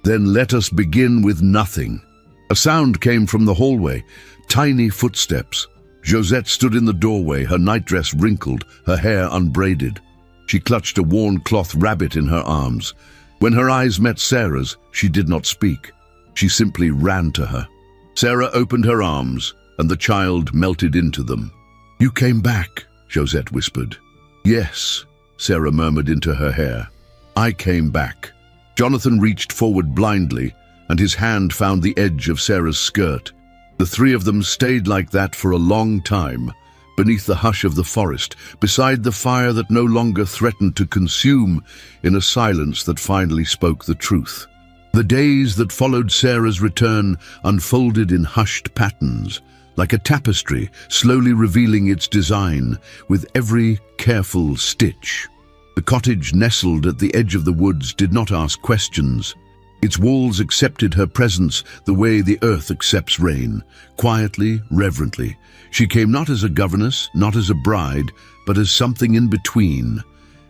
"Then let us begin with nothing." A sound came from the hallway, tiny footsteps. Josette stood in the doorway, her nightdress wrinkled, her hair unbraided. She clutched a worn cloth rabbit in her arms. When her eyes met Sarah's, she did not speak. She simply ran to her. Sarah opened her arms, and the child melted into them. "You came back," Josette whispered. "Yes," Sarah murmured into her hair. "I came back." Jonathan reached forward blindly, and his hand found the edge of Sarah's skirt. The three of them stayed like that for a long time, beneath the hush of the forest, beside the fire that no longer threatened to consume, in a silence that finally spoke the truth. The days that followed Sarah's return unfolded in hushed patterns, like a tapestry slowly revealing its design with every careful stitch. The cottage nestled at the edge of the woods did not ask questions. Its walls accepted her presence the way the earth accepts rain, quietly, reverently. She came not as a governess, not as a bride, but as something in between,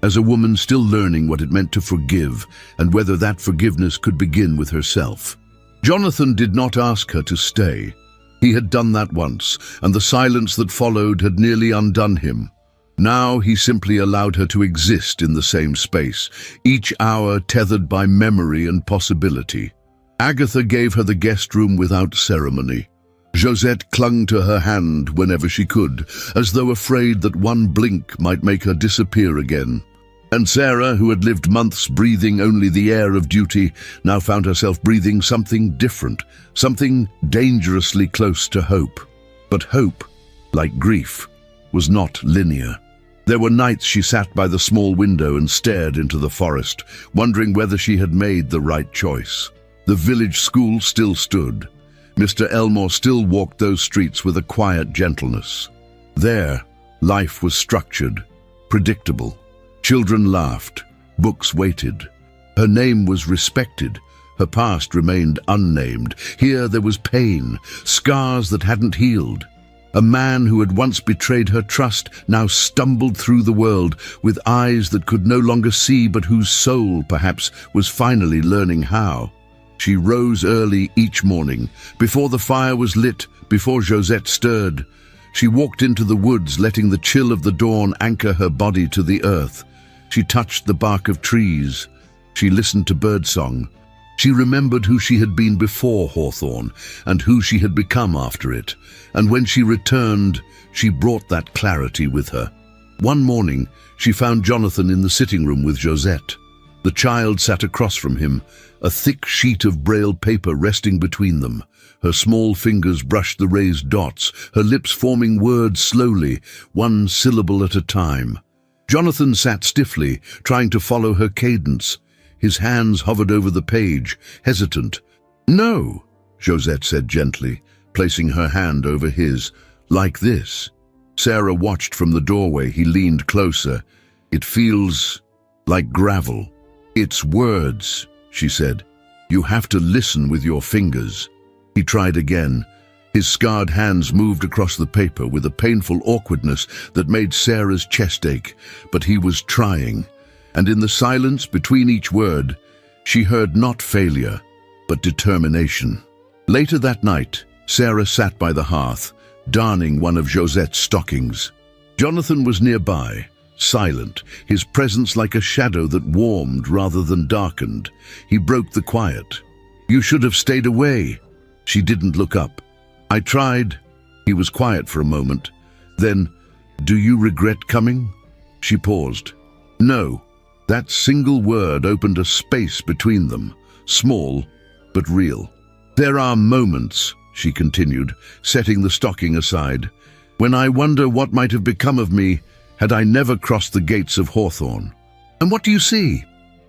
as a woman still learning what it meant to forgive and whether that forgiveness could begin with herself. Jonathan did not ask her to stay. He had done that once, and the silence that followed had nearly undone him. Now he simply allowed her to exist in the same space, each hour tethered by memory and possibility. Agatha gave her the guest room without ceremony. Josette clung to her hand whenever she could, as though afraid that one blink might make her disappear again. And Sarah, who had lived months breathing only the air of duty, now found herself breathing something different, something dangerously close to hope. But hope, like grief, was not linear. There were nights she sat by the small window and stared into the forest, wondering whether she had made the right choice. The village school still stood. Mr. Elmore still walked those streets with a quiet gentleness. There, life was structured, predictable. Children laughed, books waited. Her name was respected, her past remained unnamed. Here there was pain, scars that hadn't healed. A man who had once betrayed her trust now stumbled through the world with eyes that could no longer see, but whose soul, perhaps, was finally learning how. She rose early each morning, before the fire was lit, before Josette stirred. She walked into the woods, letting the chill of the dawn anchor her body to the earth. She touched the bark of trees. She listened to birdsong. She remembered who she had been before Hawthorne and who she had become after it. And when she returned, she brought that clarity with her. One morning, she found Jonathan in the sitting room with Josette. The child sat across from him, a thick sheet of braille paper resting between them. Her small fingers brushed the raised dots, her lips forming words slowly, one syllable at a time. Jonathan sat stiffly, trying to follow her cadence. His hands hovered over the page, hesitant. "No," Josette said gently, placing her hand over his. "Like this." Sarah watched from the doorway. He leaned closer. "It feels like gravel." "It's words," she said. "You have to listen with your fingers." He tried again. His scarred hands moved across the paper with a painful awkwardness that made Sarah's chest ache, but he was trying. And in the silence between each word, she heard not failure, but determination. Later that night, Sarah sat by the hearth, darning one of Josette's stockings. Jonathan was nearby, silent, his presence like a shadow that warmed rather than darkened. He broke the quiet. "You should have stayed away." She didn't look up. "I tried." He was quiet for a moment. Then, "Do you regret coming?" She paused. "No." That single word opened a space between them, small but real. "There are moments," she continued, setting the stocking aside, "when I wonder what might have become of me had I never crossed the gates of Hawthorne." "And what do you see?"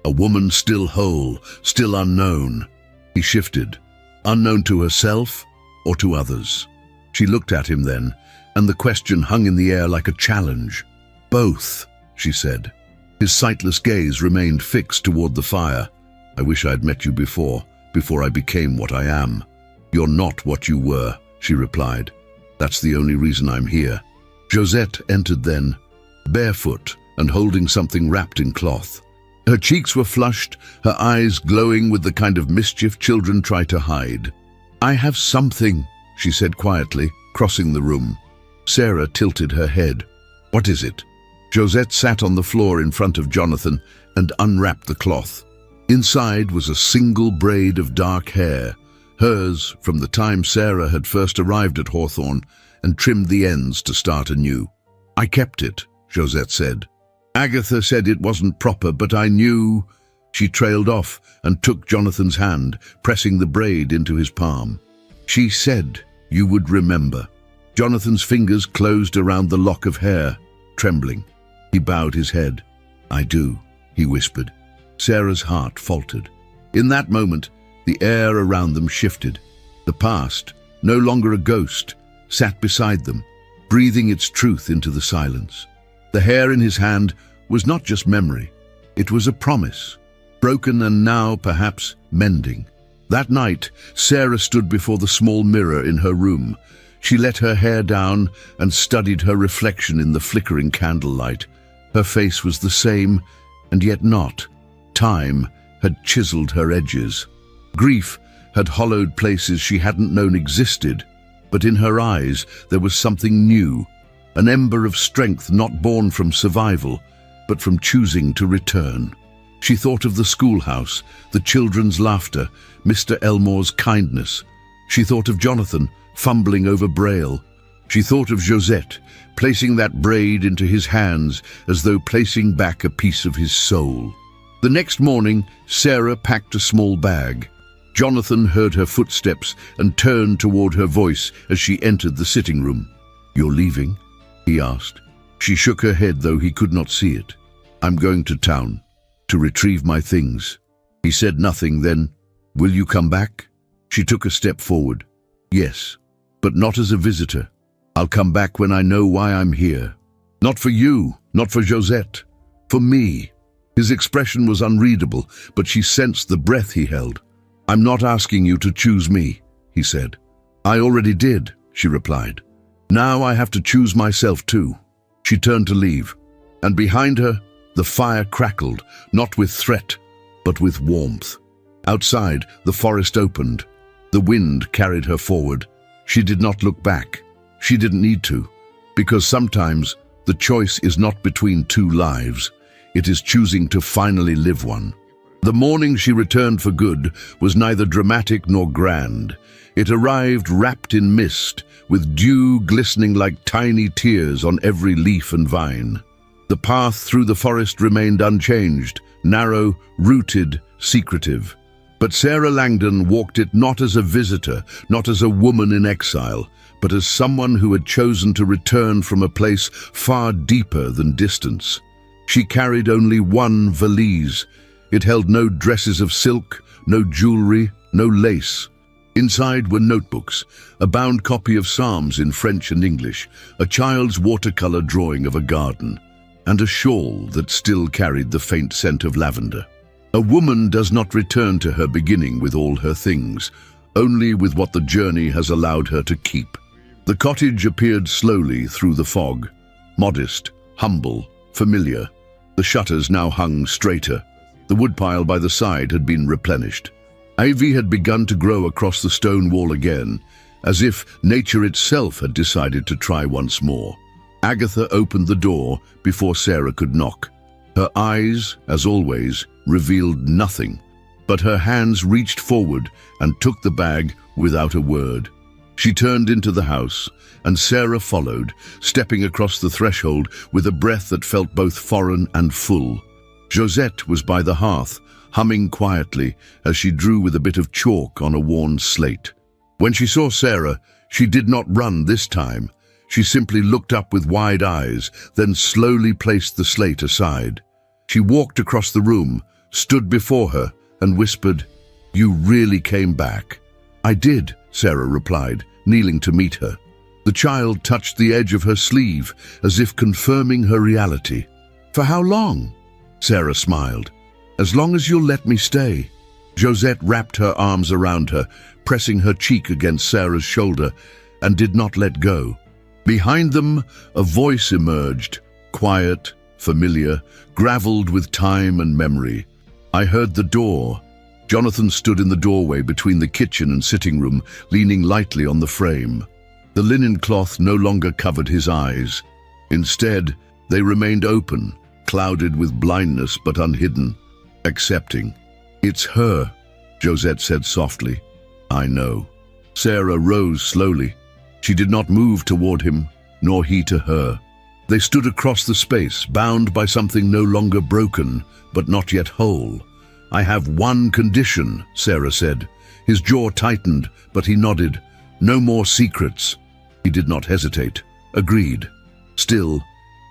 "A woman still whole, still unknown." He shifted. Unknown to herself or to others? She looked at him then, and the question hung in the air like a challenge. "Both," she said. His sightless gaze remained fixed toward the fire. I wish I'd met you before I became what I am." "You're not what you were," she replied. "That's the only reason I'm here." Josette entered then, barefoot and holding something wrapped in cloth. Her cheeks were flushed, her eyes glowing with the kind of mischief children try to hide. "I have something," she said quietly, crossing the room. Sarah tilted her head. "What is it?" Josette sat on the floor in front of Jonathan and unwrapped the cloth. Inside was a single braid of dark hair, hers from the time Sarah had first arrived at Hawthorne and trimmed the ends to start anew. "I kept it," Josette said. "Agatha said it wasn't proper, but I knew." She trailed off and took Jonathan's hand, pressing the braid into his palm. "She said you would remember." Jonathan's fingers closed around the lock of hair, trembling. He bowed his head. "I do," he whispered. Sarah's heart faltered. In that moment, the air around them shifted. The past, no longer a ghost, sat beside them, breathing its truth into the silence. The hair in his hand was not just memory. It was a promise, broken and now, perhaps, mending. That night, Sarah stood before the small mirror in her room. She let her hair down and studied her reflection in the flickering candlelight. Her face was the same, and yet not. Time had chiseled her edges. Grief had hollowed places she hadn't known existed, but in her eyes there was something new, an ember of strength not born from survival, but from choosing to return. She thought of the schoolhouse, the children's laughter, Mr. Elmore's kindness. She thought of Jonathan, fumbling over Braille. She thought of Josette, placing that braid into his hands as though placing back a piece of his soul. The next morning, Sarah packed a small bag. Jonathan heard her footsteps and turned toward her voice as she entered the sitting room. "You're leaving?" he asked. She shook her head, though he could not see it. "I'm going to town, to retrieve my things." He said nothing then. "Will you come back?" She took a step forward. "Yes, but not as a visitor. I'll come back when I know why I'm here. Not for you, not for Josette, for me." His expression was unreadable, but she sensed the breath he held. "I'm not asking you to choose me," he said. "I already did," she replied. "Now I have to choose myself too." She turned to leave, and behind her, the fire crackled, not with threat, but with warmth. Outside, the forest opened. The wind carried her forward. She did not look back. She didn't need to, because sometimes the choice is not between two lives. It is choosing to finally live one. The morning she returned for good was neither dramatic nor grand. It arrived wrapped in mist, with dew glistening like tiny tears on every leaf and vine. The path through the forest remained unchanged, narrow, rooted, secretive. But Sarah Langdon walked it not as a visitor, not as a woman in exile, but as someone who had chosen to return from a place far deeper than distance. She carried only one valise. It held no dresses of silk, no jewelry, no lace. Inside were notebooks, a bound copy of Psalms in French and English, a child's watercolor drawing of a garden, and a shawl that still carried the faint scent of lavender. A woman does not return to her beginning with all her things, only with what the journey has allowed her to keep. The cottage appeared slowly through the fog, modest, humble, familiar. The shutters now hung straighter. The woodpile by the side had been replenished. Ivy had begun to grow across the stone wall again, as if nature itself had decided to try once more. Agatha opened the door before Sarah could knock. Her eyes, as always, revealed nothing, but her hands reached forward and took the bag without a word. She turned into the house, and Sarah followed, stepping across the threshold with a breath that felt both foreign and full. Josette was by the hearth, humming quietly as she drew with a bit of chalk on a worn slate. When she saw Sarah, she did not run this time. She simply looked up with wide eyes, then slowly placed the slate aside. She walked across the room, stood before her, and whispered, "You really came back." "I did," Sarah replied, kneeling to meet her. The child touched the edge of her sleeve, as if confirming her reality. "For how long?" Sarah smiled. "As long as you'll let me stay." Josette wrapped her arms around her, pressing her cheek against Sarah's shoulder, and did not let go. Behind them, a voice emerged, quiet, familiar, gravelled with time and memory. I heard the door. Jonathan stood in the doorway between the kitchen and sitting room, leaning lightly on the frame. The linen cloth no longer covered his eyes. Instead, they remained open, clouded with blindness but unhidden, accepting. "It's her," Josette said softly. "I know." Sarah rose slowly. She did not move toward him, nor he to her. They stood across the space, bound by something no longer broken, but not yet whole. "I have one condition," Sarah said. His jaw tightened, but he nodded. "No more secrets." He did not hesitate. Agreed. Still,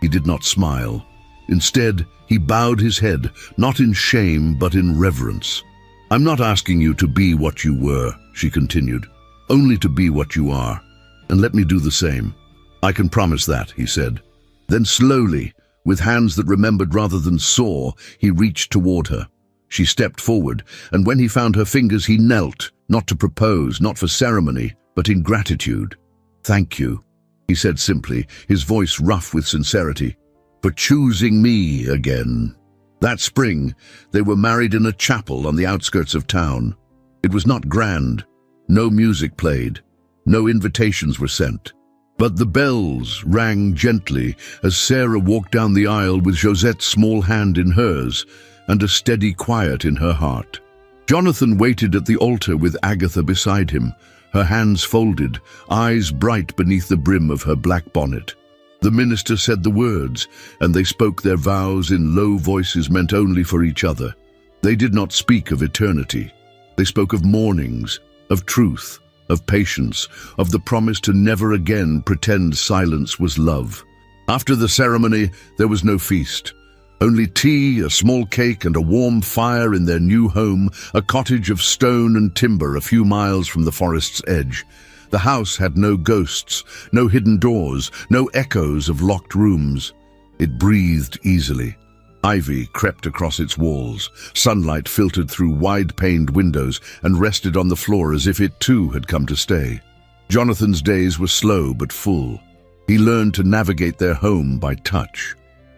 he did not smile. Instead, he bowed his head, not in shame, but in reverence. "I'm not asking you to be what you were," she continued, "only to be what you are. And let me do the same." "I can promise that," he said. Then slowly, with hands that remembered rather than saw, he reached toward her. She stepped forward, and when he found her fingers, he knelt, not to propose, not for ceremony, but in gratitude. "Thank you," he said simply, his voice rough with sincerity, "for choosing me again." That spring, they were married in a chapel on the outskirts of town. It was not grand. No music played. No invitations were sent. But the bells rang gently as Sarah walked down the aisle with Josette's small hand in hers and a steady quiet in her heart. Jonathan waited at the altar with Agatha beside him, her hands folded, eyes bright beneath the brim of her black bonnet. The minister said the words, and they spoke their vows in low voices meant only for each other. They did not speak of eternity. They spoke of mornings, of truth, of patience, of the promise to never again pretend silence was love. After the ceremony, there was no feast. Only tea, a small cake, and a warm fire in their new home, a cottage of stone and timber a few miles from the forest's edge. The house had no ghosts, no hidden doors, no echoes of locked rooms. It breathed easily. Ivy crept across its walls. Sunlight filtered through wide-paned windows and rested on the floor as if it too had come to stay. Jonathan's days were slow but full. He learned to navigate their home by touch.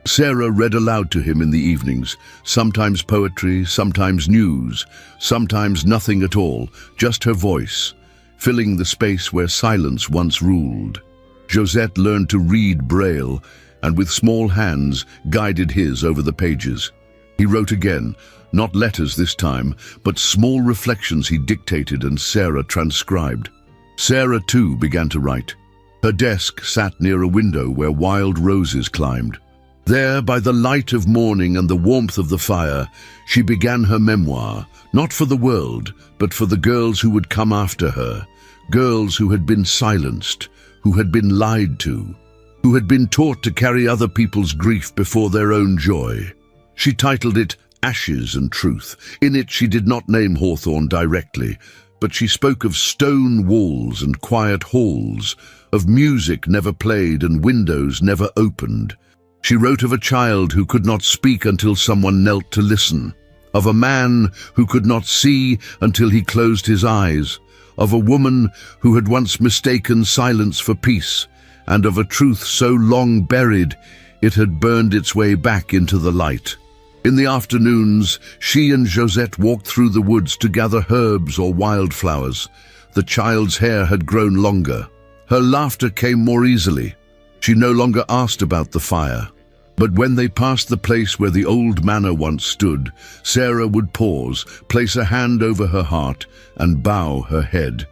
Sarah read aloud to him in the evenings, sometimes poetry, sometimes news, sometimes nothing at all, just her voice, filling the space where silence once ruled. Josette learned to read Braille, and with small hands guided his over the pages. He wrote again, not letters this time, but small reflections he dictated and Sarah transcribed. Sarah too began to write. Her desk sat near a window where wild roses climbed. There, by the light of morning and the warmth of the fire, she began her memoir, not for the world, but for the girls who would come after her, girls who had been silenced, who had been lied to, who had been taught to carry other people's grief before their own joy. She titled it Ashes and Truth. In it she did not name Hawthorne directly, but she spoke of stone walls and quiet halls, of music never played and windows never opened. She wrote of a child who could not speak until someone knelt to listen, of a man who could not see until he closed his eyes, of a woman who had once mistaken silence for peace, and of a truth so long buried it had burned its way back into the light. In the afternoons, she and Josette walked through the woods to gather herbs or wildflowers. The child's hair had grown longer. Her laughter came more easily. She no longer asked about the fire. But when they passed the place where the old manor once stood, Sarah would pause, place a hand over her heart, and bow her head,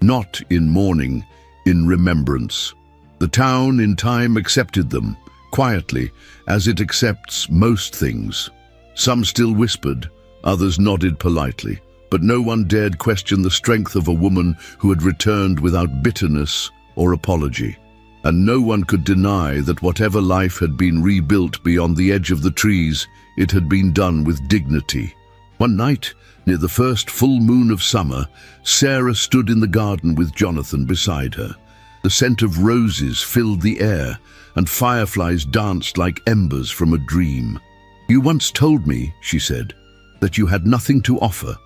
not in mourning, in remembrance. The town in time accepted them, quietly, as it accepts most things. Some still whispered, others nodded politely, but no one dared question the strength of a woman who had returned without bitterness or apology. And no one could deny that whatever life had been rebuilt beyond the edge of the trees, it had been done with dignity. One night, near the first full moon of summer, Sarah stood in the garden with Jonathan beside her. The scent of roses filled the air, and fireflies danced like embers from a dream. "You once told me," she said, "that you had nothing to offer."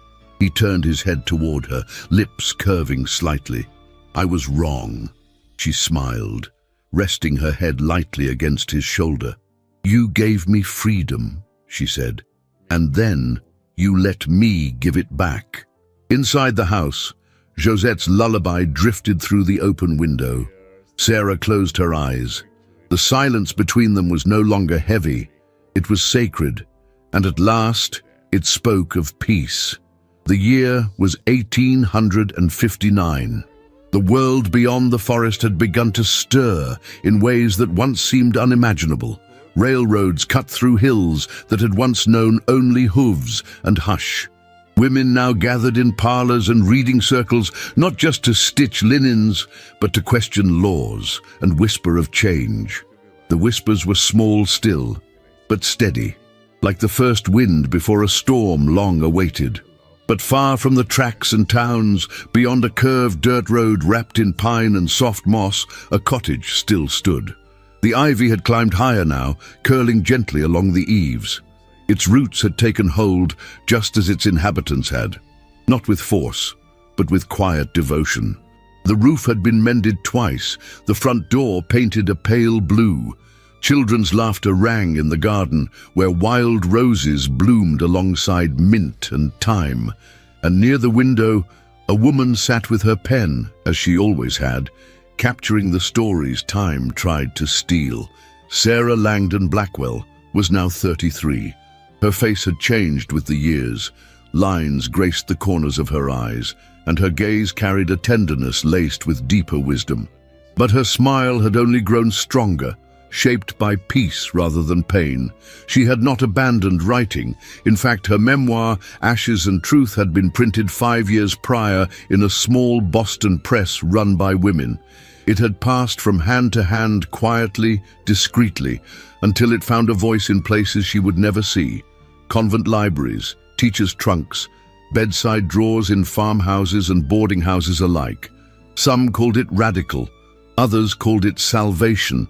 He turned his head toward her, lips curving slightly. "I was wrong," she smiled, resting her head lightly against his shoulder. "You gave me freedom," she said, "and then you let me give it back." Inside the house, Josette's lullaby drifted through the open window. Sarah closed her eyes. The silence between them was no longer heavy. It was sacred, and at last it spoke of peace. The year was 1859. The world beyond the forest had begun to stir in ways that once seemed unimaginable. Railroads cut through hills that had once known only hooves and hush. Women now gathered in parlors and reading circles, not just to stitch linens, but to question laws and whisper of change. The whispers were small still, but steady, like the first wind before a storm long awaited. But far from the tracks and towns, beyond a curved dirt road wrapped in pine and soft moss, a cottage still stood. The ivy had climbed higher now, curling gently along the eaves. Its roots had taken hold just as its inhabitants had, not with force, but with quiet devotion. The roof had been mended twice, the front door painted a pale blue. Children's laughter rang in the garden, where wild roses bloomed alongside mint and thyme. And near the window, a woman sat with her pen, as she always had, capturing the stories time tried to steal. Sarah Langdon Blackwell was now 33. Her face had changed with the years. Lines graced the corners of her eyes, and her gaze carried a tenderness laced with deeper wisdom. But her smile had only grown stronger, shaped by peace rather than pain. She had not abandoned writing. In fact, her memoir, Ashes and Truth, had been printed 5 years prior in a small Boston press run by women. It had passed from hand to hand quietly, discreetly, until it found a voice in places she would never see. Convent libraries, teachers' trunks, bedside drawers in farmhouses and boarding houses alike. Some called it radical, others called it salvation.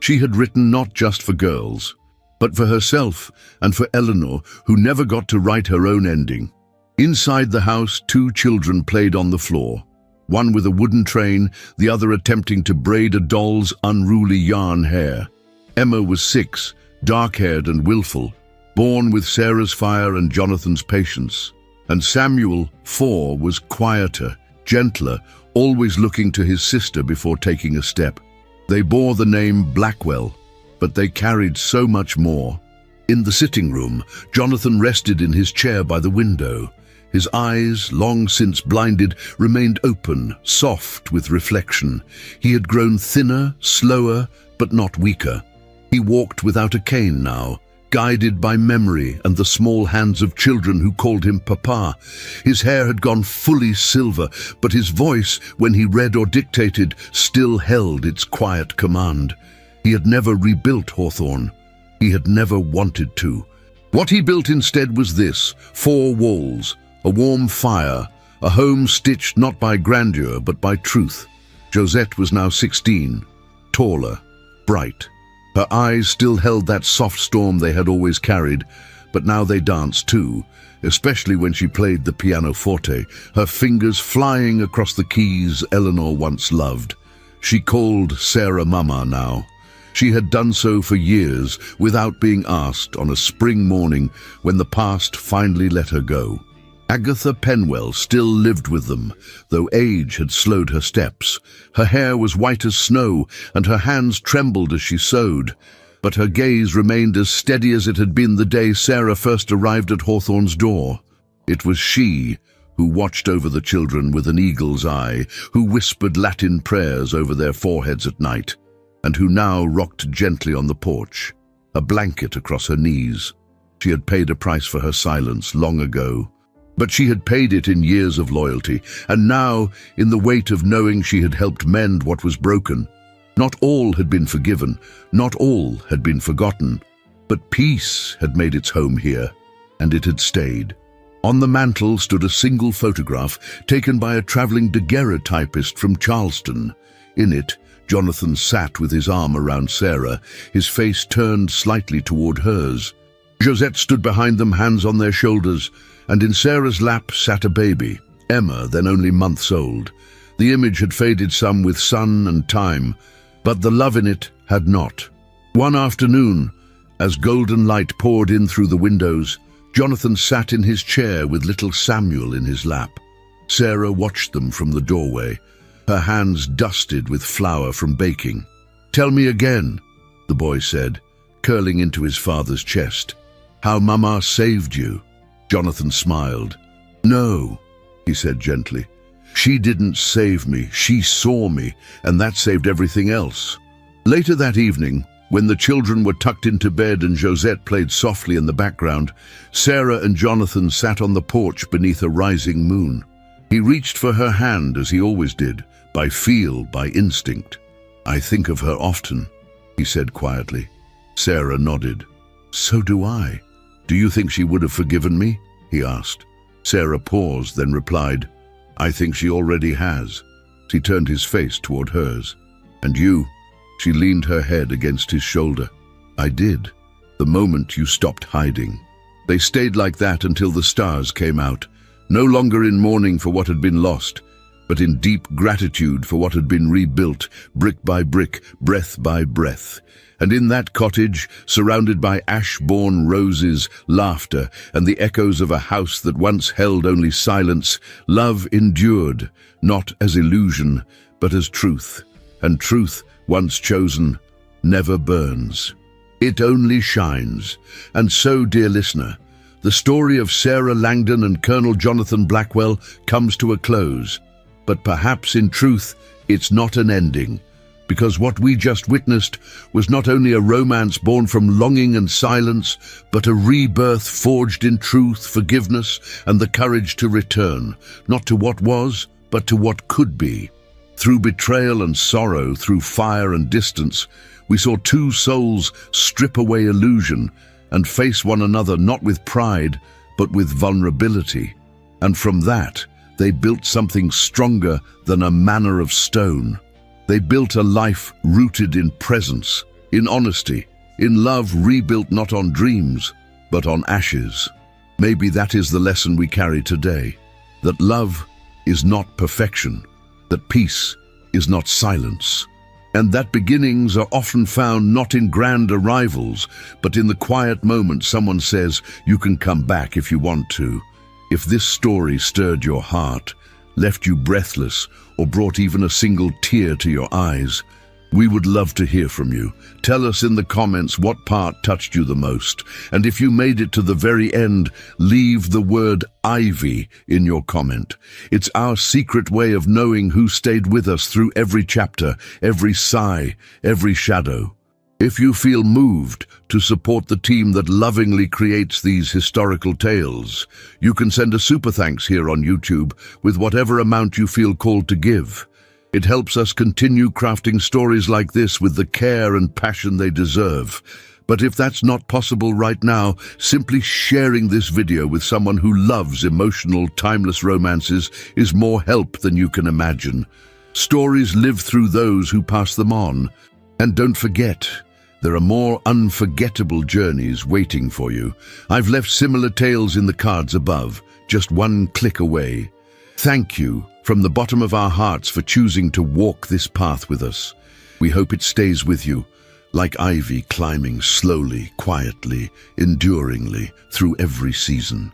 She had written not just for girls, but for herself and for Eleanor, who never got to write her own ending. Inside the house, 2 children played on the floor, one with a wooden train, the other attempting to braid a doll's unruly yarn hair. Emma was 6, dark-haired and willful, born with Sarah's fire and Jonathan's patience. And Samuel, 4, was quieter, gentler, always looking to his sister before taking a step. They bore the name Blackwell, but they carried so much more. In the sitting room, Jonathan rested in his chair by the window. His eyes, long since blinded, remained open, soft with reflection. He had grown thinner, slower, but not weaker. He walked without a cane now, guided by memory and the small hands of children who called him Papa. His hair had gone fully silver, but his voice, when he read or dictated, still held its quiet command. He had never rebuilt Hawthorne. He had never wanted to. What he built instead was this: 4 walls, a warm fire, a home stitched not by grandeur but by truth. Josette was now 16, taller, bright. Her eyes still held that soft storm they had always carried, but now they danced too, especially when she played the pianoforte, her fingers flying across the keys Eleanor once loved. She called Sarah Mama now. She had done so for years, without being asked, on a spring morning when the past finally let her go. Agatha Penwell still lived with them, though age had slowed her steps. Her hair was white as snow, and her hands trembled as she sewed. But her gaze remained as steady as it had been the day Sarah first arrived at Hawthorne's door. It was she who watched over the children with an eagle's eye, who whispered Latin prayers over their foreheads at night, and who now rocked gently on the porch, a blanket across her knees. She had paid a price for her silence long ago, but she had paid it in years of loyalty, and now, in the weight of knowing she had helped mend what was broken. Not all had been forgiven, not all had been forgotten, but peace had made its home here, and it had stayed. On the mantel stood a single photograph taken by a traveling daguerreotypist from Charleston. In it, Jonathan sat with his arm around Sarah, his face turned slightly toward hers. Josette stood behind them, hands on their shoulders, and in Sarah's lap sat a baby, Emma, then only months old. The image had faded some with sun and time, but the love in it had not. One afternoon, as golden light poured in through the windows, Jonathan sat in his chair with little Samuel in his lap. Sarah watched them from the doorway, her hands dusted with flour from baking. "Tell me again," the boy said, curling into his father's chest. "How Mama saved you." Jonathan smiled. "No," he said gently. "She didn't save me, she saw me, and that saved everything else." Later that evening, when the children were tucked into bed and Josette played softly in the background, Sarah and Jonathan sat on the porch beneath a rising moon. He reached for her hand as he always did, by feel, by instinct. "I think of her often," he said quietly. Sarah nodded. "So do I. Do you think she would have forgiven me?" he asked. Sarah paused, then replied, "I think she already has." He turned his face toward hers. "And you?" She leaned her head against his shoulder. "I did, the moment you stopped hiding." They stayed like that until the stars came out, no longer in mourning for what had been lost, but in deep gratitude for what had been rebuilt, brick by brick, breath by breath. And in that cottage, surrounded by ash-born roses, laughter, and the echoes of a house that once held only silence, love endured, not as illusion, but as truth. And truth, once chosen, never burns. It only shines. And so, dear listener, the story of Sarah Langdon and Colonel Jonathan Blackwell comes to a close. But perhaps in truth, it's not an ending. Because what we just witnessed was not only a romance born from longing and silence, but a rebirth forged in truth, forgiveness, and the courage to return, not to what was, but to what could be. Through betrayal and sorrow, through fire and distance, we saw two souls strip away illusion and face one another not with pride, but with vulnerability. And from that, they built something stronger than a manor of stone. They built a life rooted in presence, in honesty, in love rebuilt not on dreams, but on ashes. Maybe that is the lesson we carry today, that love is not perfection, that peace is not silence, and that beginnings are often found not in grand arrivals, but in the quiet moment someone says, "You can come back if you want to." If this story stirred your heart, left you breathless, or brought even a single tear to your eyes, we would love to hear from you. Tell us in the comments what part touched you the most, and if you made it to the very end, leave the word Ivy in your comment. It's our secret way of knowing who stayed with us through every chapter, every sigh, every shadow. If you feel moved to support the team that lovingly creates these historical tales, you can send a super thanks here on YouTube with whatever amount you feel called to give. It helps us continue crafting stories like this with the care and passion they deserve. But if that's not possible right now, simply sharing this video with someone who loves emotional, timeless romances is more help than you can imagine. Stories live through those who pass them on. And don't forget, there are more unforgettable journeys waiting for you. I've left similar tales in the cards above, just one click away. Thank you from the bottom of our hearts for choosing to walk this path with us. We hope it stays with you, like ivy climbing slowly, quietly, enduringly through every season.